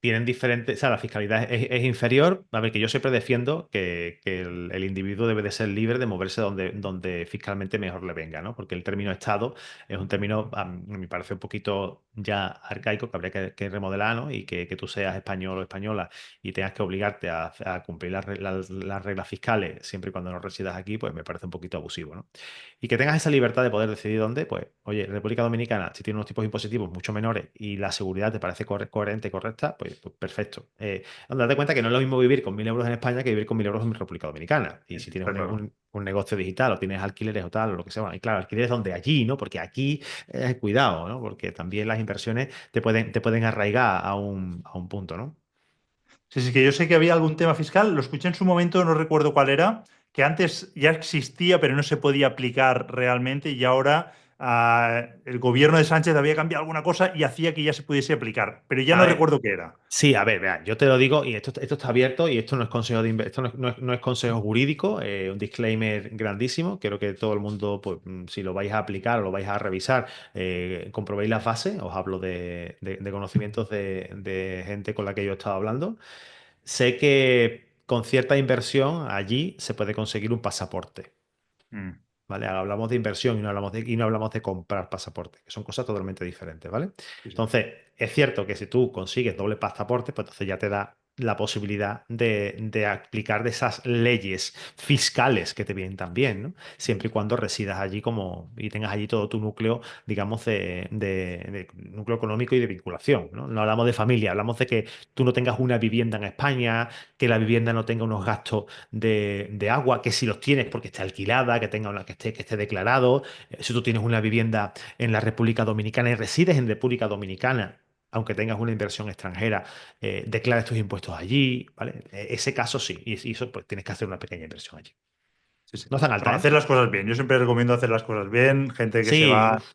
tienen diferentes, o sea, la fiscalidad es inferior. A ver, que yo siempre defiendo que el individuo debe de ser libre de moverse donde fiscalmente mejor le venga, ¿no? Porque el término Estado es un término, a mí me parece un poquito ya arcaico, que habría que remodelar, ¿no? Y que tú seas español o española y tengas que obligarte a cumplir las reglas fiscales siempre y cuando no residas aquí, pues me parece un poquito abusivo, ¿no? Y que tengas esa libertad de poder decidir dónde, pues, oye, República Dominicana, si tiene unos tipos impositivos mucho menores y la seguridad te parece coherente y correcta, pues perfecto. Date cuenta que no es lo mismo vivir con 1.000 euros en España que vivir con 1.000 euros en República Dominicana. Y si tienes Está claro. un negocio digital o tienes alquileres o tal, o lo que sea, bueno, y claro, alquileres donde allí, ¿no? Porque aquí, cuidado, ¿no? Porque también las inversiones te pueden arraigar a un punto, ¿no? Sí, sí, que yo sé que había algún tema fiscal, lo escuché en su momento, no recuerdo cuál era, que antes ya existía, pero no se podía aplicar realmente y ahora el gobierno de Sánchez había cambiado alguna cosa y hacía que ya se pudiese aplicar, pero ya A no ver, recuerdo qué era. sí, a ver, vea, yo te lo digo y esto está abierto y esto no es consejo esto no es consejo jurídico, un disclaimer grandísimo. Quiero que todo el mundo, pues, si lo vais a aplicar o lo vais a revisar, comprobéis las bases. Os hablo de conocimientos de gente con la que yo he estado hablando. Sé que con cierta inversión allí se puede conseguir un pasaporte. Mm, ¿Vale? Ahora hablamos de inversión y no hablamos de comprar pasaporte, que son cosas totalmente diferentes, ¿vale? sí, sí. Entonces, es cierto que si tú consigues doble pasaporte, pues entonces ya te da la posibilidad de aplicar de esas leyes fiscales que te vienen también, ¿no? Siempre y cuando residas allí y tengas allí todo tu núcleo, digamos, de núcleo económico y de vinculación, ¿no? No hablamos de familia, hablamos de que tú no tengas una vivienda en España, que la vivienda no tenga unos gastos de agua, que si los tienes porque esté alquilada, que esté declarado. Si tú tienes una vivienda en la República Dominicana y resides en República Dominicana, aunque tengas una inversión extranjera, declares tus impuestos allí, ¿vale? Ese caso sí, y eso pues tienes que hacer una pequeña inversión allí. Sí, sí. No es tan No, alta, ¿eh? hacer las cosas bien. Yo siempre recomiendo hacer las cosas bien. Gente que se Sí, va, uf,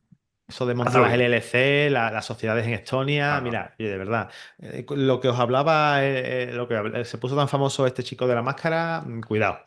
eso de montar hazlo las bien. LLC, las sociedades en Estonia, Claro. mira, oye, de verdad, lo que os hablaba, se puso tan famoso este chico de la máscara, cuidado.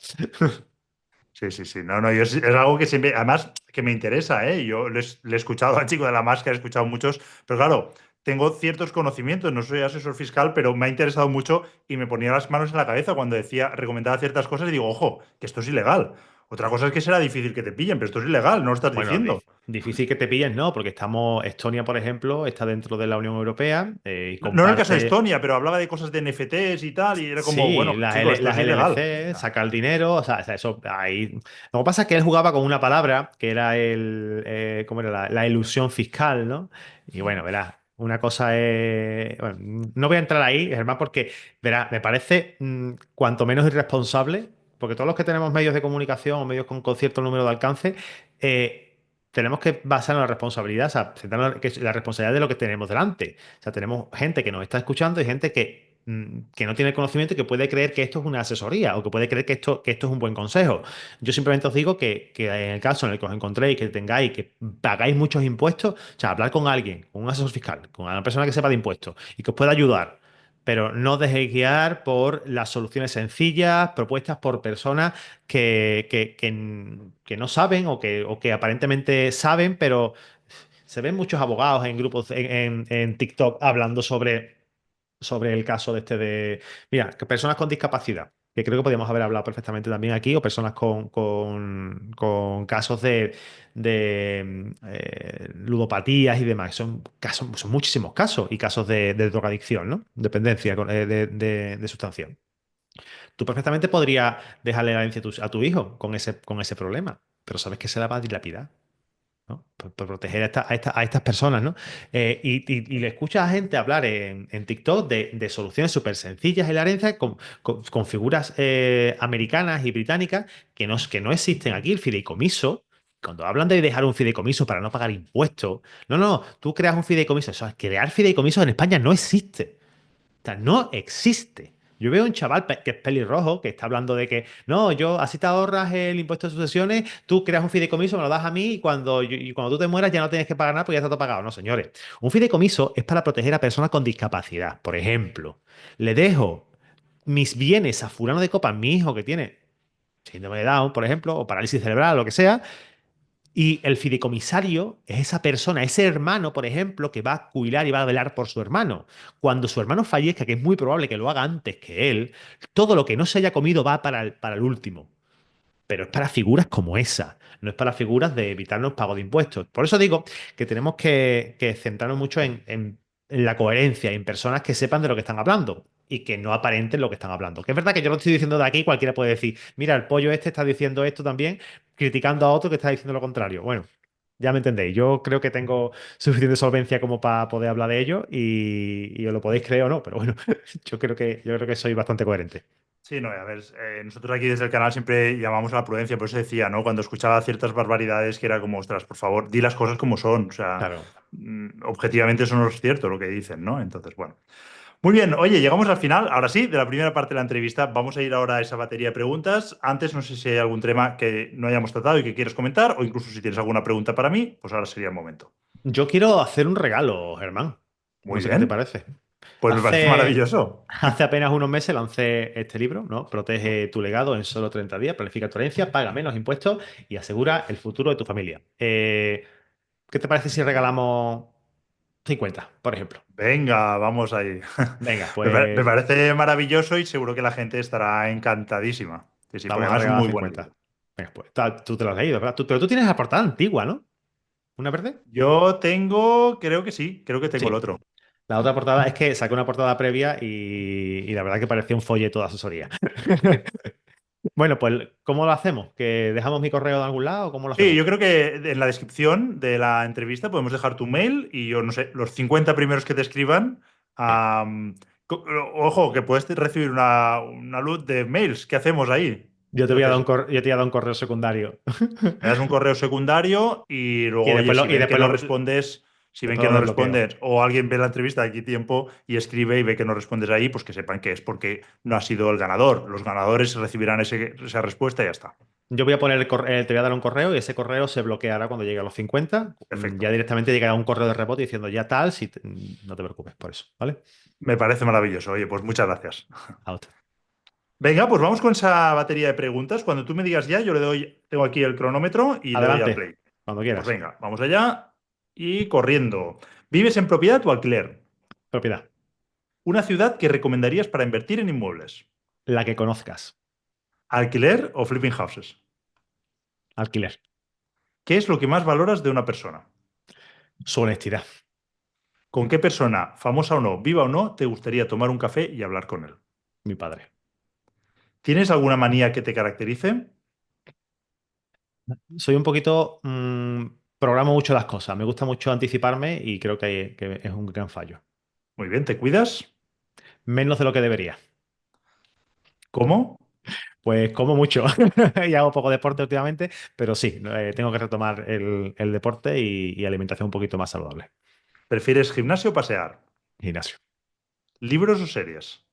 Sí, sí, sí. No, no, yo es algo que siempre, además, que me interesa, ¿eh? Yo le he escuchado al chico de la máscara, he escuchado muchos, pero claro, tengo ciertos conocimientos, no soy asesor fiscal, pero me ha interesado mucho y me ponía las manos en la cabeza cuando decía, recomendaba ciertas cosas y digo, ojo, que esto es ilegal. Otra cosa es que será difícil que te pillen, pero esto es ilegal, no lo estás Bueno, diciendo. difícil que te pillen, ¿no? Porque Estonia, por ejemplo, está dentro de la Unión Europea y No en el caso de comparte. Estonia, pero hablaba de cosas de NFTs y tal, y era como, Sí, bueno, las, chico, esto las es ilegal. LLC, sacar dinero, o sea, eso ahí. Lo que pasa es que él jugaba con una palabra que era ¿cómo era? La ilusión fiscal, ¿no? Y bueno, verás, una cosa es. Bueno, no voy a entrar ahí, Germán, porque, verás, me parece cuanto menos irresponsable, porque todos los que tenemos medios de comunicación o medios con cierto número de alcance, tenemos que basarnos en la responsabilidad, o sea, centrarnos la responsabilidad de lo que tenemos delante. O sea, tenemos gente que nos está escuchando y gente que no tiene conocimiento y que puede creer que esto es una asesoría o que puede creer que esto es un buen consejo. Yo simplemente os digo que en el caso en el que os encontréis, que tengáis, que pagáis muchos impuestos, o sea, hablar con alguien, con un asesor fiscal, con una persona que sepa de impuestos y que os pueda ayudar. Pero no os dejéis guiar por las soluciones sencillas propuestas por personas que no saben o que aparentemente saben, pero se ven muchos abogados en grupos en TikTok hablando sobre el caso mira, que personas con discapacidad, que creo que podríamos haber hablado perfectamente también aquí, o personas con casos de ludopatías y demás. Son muchísimos casos y casos de drogadicción, ¿no? Dependencia de sustancia. Tú perfectamente podrías dejarle la herencia a tu hijo con ese problema, pero sabes que se la va a dilapidar. ¿No? Por proteger a estas personas, ¿no? Y le escuchas a gente hablar en TikTok de soluciones súper sencillas en la herencia con figuras americanas y británicas que no existen aquí. El fideicomiso, cuando hablan de dejar un fideicomiso para no pagar impuestos, no, no, tú creas un fideicomiso. O sea, crear fideicomisos en España no existe. O sea, no existe. Yo veo un chaval que es pelirrojo que está hablando de que no, yo así te ahorras el impuesto de sucesiones, tú creas un fideicomiso, me lo das a mí y cuando tú te mueras ya no tienes que pagar nada porque ya está todo pagado. No, señores. Un fideicomiso es para proteger a personas con discapacidad. Por ejemplo, le dejo mis bienes a fulano de copa, mi hijo que tiene síndrome de Down, por ejemplo, o parálisis cerebral, lo que sea, Y el fideicomisario es esa persona, ese hermano, por ejemplo, que va a cuidar y va a velar por su hermano. Cuando su hermano fallezca, que es muy probable que lo haga antes que él, todo lo que no se haya comido va para el último. Pero es para figuras como esa, no es para figuras de evitarnos pago de impuestos. Por eso digo que tenemos que centrarnos mucho en la coherencia, en personas que sepan de lo que están hablando y que no aparenten lo que están hablando. Que es verdad que yo lo estoy diciendo de aquí, cualquiera puede decir, mira, el pollo este está diciendo esto también, criticando a otro que está diciendo lo contrario. Bueno, ya me entendéis. Yo creo que tengo suficiente solvencia como para poder hablar de ello y os lo podéis creer o no, pero bueno, yo creo que soy bastante coherente. Sí, no, a ver, nosotros aquí desde el canal siempre llamamos a la prudencia, por eso decía, ¿no? Cuando escuchaba ciertas barbaridades que era como, ostras, por favor, di las cosas como son. O sea, Claro. objetivamente eso no es cierto lo que dicen, ¿no? Entonces, bueno. Muy bien, oye, llegamos al final, ahora sí, de la primera parte de la entrevista. Vamos a ir ahora a esa batería de preguntas. Antes, no sé si hay algún tema que no hayamos tratado y que quieres comentar, o incluso si tienes alguna pregunta para mí, pues ahora sería el momento. Yo quiero hacer un regalo, Germán. No Muy sé qué te bien, parece. pues me parece Hace, maravilloso. hace apenas unos meses lancé este libro, ¿no? Protege tu legado en solo 30 días, planifica tu herencia, paga menos impuestos y asegura el futuro de tu familia. ¿Qué te parece si regalamos 50, por ejemplo? Venga, vamos ahí. Venga, Me pues parece maravilloso y seguro que la gente estará encantadísima. Sí, sí, porque vamos a además es un regalar muy buen 50. libro. Venga, pues tú te lo has leído, ¿verdad? Pero tú tienes la portada antigua, ¿no? ¿Una verde? Yo tengo, creo que sí, creo que tengo el Sí. otro. La otra portada es que saqué una portada previa y la verdad que parecía un folleto de asesoría. Bueno, pues, ¿cómo lo hacemos? ¿Que dejamos mi correo de algún lado o cómo lo Sí, hacemos? yo creo que en la descripción de la entrevista podemos dejar tu mail y yo no sé, los 50 primeros que te escriban. Venga. am, Ojo, que puedes recibir una luz de mails. ¿Qué hacemos ahí? Yo te voy a dar Entonces, yo te voy a dar un correo secundario. me das un correo secundario y luego, Y oye, después si ven que no respondes, si ven después que lo no desbloqueo. respondes, o alguien ve la entrevista de aquí tiempo y escribe y ve que no respondes ahí, pues que sepan que es porque no ha sido el ganador. Los ganadores recibirán esa respuesta y ya está. Yo voy a poner te voy a dar un correo y ese correo se bloqueará cuando llegue a los 50. Ya Perfecto. directamente llegará un correo de rebote diciendo ya tal, no te preocupes por eso, ¿vale? Me parece maravilloso. Oye, pues muchas gracias. Out. Venga, pues vamos con esa batería de preguntas. Cuando tú me digas ya, yo le doy, tengo aquí el cronómetro y le doy al Adelante, play. cuando Pues quieras. venga, vamos allá y corriendo. ¿Vives en propiedad o alquiler? Propiedad. Una ciudad que recomendarías para invertir en inmuebles. La que conozcas. ¿Alquiler o flipping houses? Alquiler. ¿Qué es lo que más valoras de una persona? Su honestidad. ¿Con qué persona, famosa o no, viva o no, te gustaría tomar un café y hablar con él? Mi padre. ¿Tienes alguna manía que te caracterice? Soy un poquito. Programo mucho las cosas. Me gusta mucho anticiparme y creo que es un gran fallo. Muy bien, ¿te cuidas? Menos de lo que debería. ¿Cómo? Pues como mucho y hago poco deporte últimamente, pero sí, tengo que retomar el deporte y alimentación un poquito más saludable. ¿Prefieres gimnasio o pasear? Gimnasio. ¿Libros o series?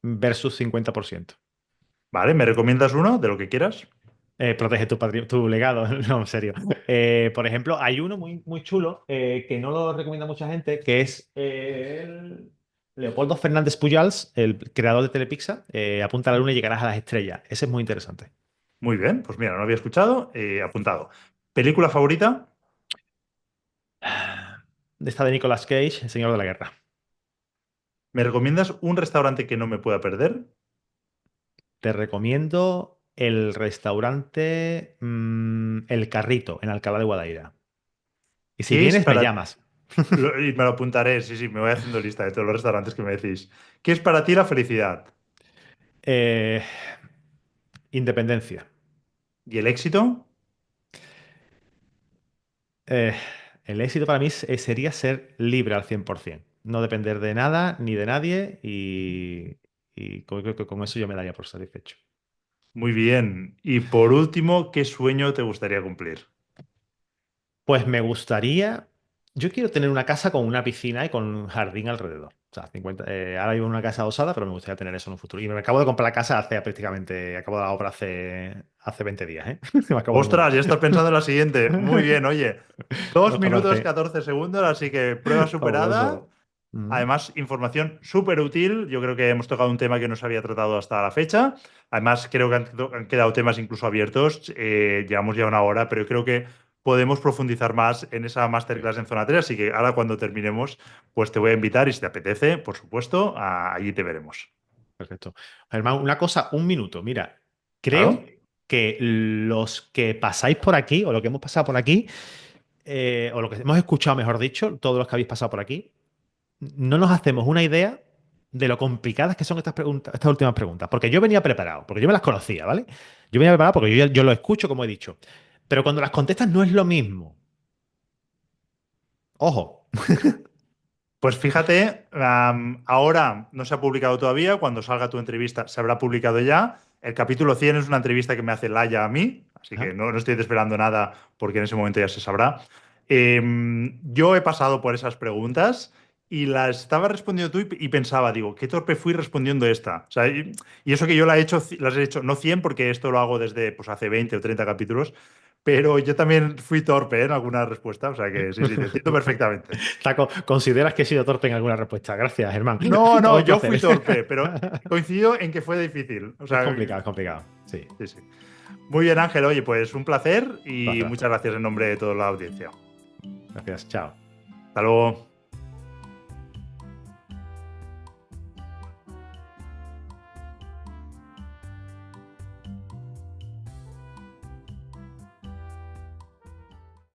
Versus 50%. Vale, ¿me recomiendas uno de lo que quieras? Protege tu legado, no, en serio. Por ejemplo, hay uno muy, muy chulo que no lo recomienda mucha gente, que es el Leopoldo Fernández Pujals, el creador de Telepizza. Apunta a la luna y llegarás a las estrellas. Ese es muy interesante. Muy bien, pues mira, no había escuchado, apuntado. ¿Película favorita? De esta de Nicolas Cage, El Señor de la Guerra. ¿Me recomiendas un restaurante que no me pueda perder? Te recomiendo el restaurante El Carrito en Alcalá de Guadaira. Y si ¿Qué es vienes, me para... llamas. Y me lo apuntaré, sí, sí, me voy haciendo lista de todos los restaurantes que me decís. ¿Qué es para ti la felicidad? Eh, Independencia. ¿Y el éxito? Eh, el éxito para mí sería ser libre al 100%. No depender de nada ni de nadie y creo que con eso yo me daría por satisfecho. Muy bien. Y por último, ¿qué sueño te gustaría cumplir? Pues me gustaría. Yo quiero tener una casa con una piscina y con un jardín alrededor. O sea, 50, ahora vivo en una casa adosada, pero me gustaría tener eso en un futuro. Y me acabo de comprar la casa hace prácticamente. Acabo de la obra hace 20 días, ¿eh? Me acabo de mudar. Ostras, ya estás pensando en la siguiente. Muy bien, oye. Dos Nos minutos conoce. 14 segundos, así que prueba superada. Fabuloso. Mm. Además, información súper útil. Yo creo que hemos tocado un tema que no se había tratado hasta la fecha. Además, creo que han quedado temas incluso abiertos. Llevamos ya una hora, pero creo que podemos profundizar más en esa masterclass en Zona 3. Así que ahora cuando terminemos, pues te voy a invitar y si te apetece, por supuesto, allí te veremos. Perfecto. Germán, una cosa, un minuto. Mira, creo ¿Claro? que los que pasáis por aquí, o lo que hemos pasado por aquí, o lo que hemos escuchado, mejor dicho, todos los que habéis pasado por aquí, no nos hacemos una idea de lo complicadas que son estas preguntas, estas últimas preguntas. Porque yo venía preparado, porque yo me las conocía, ¿vale? Yo venía preparado porque yo lo escucho, como he dicho. Pero cuando las contestas no es lo mismo. Ojo. Pues fíjate, ahora no se ha publicado todavía, cuando salga tu entrevista se habrá publicado ya. El capítulo 100 es una entrevista que me hace Laia a mí, así que Ajá. no estoy esperando nada porque en ese momento ya se sabrá. Yo he pasado por esas preguntas y las estaba respondiendo tú y pensaba, digo, qué torpe fui respondiendo esta. O sea, y eso que yo las he hecho, no 100 porque esto lo hago desde pues, hace 20 o 30 capítulos, pero yo también fui torpe en alguna respuesta, o sea que sí, sí, te entiendo perfectamente. ¿Consideras que he sido torpe en alguna respuesta? Gracias, Germán. No, Todo no, un yo placer. fui torpe, pero coincido en que fue difícil. O sea, Es complicado. Sí. sí, sí. Muy bien, Ángel. Oye, pues un placer y Placer. muchas gracias en nombre de toda la audiencia. Gracias. Chao. Hasta luego.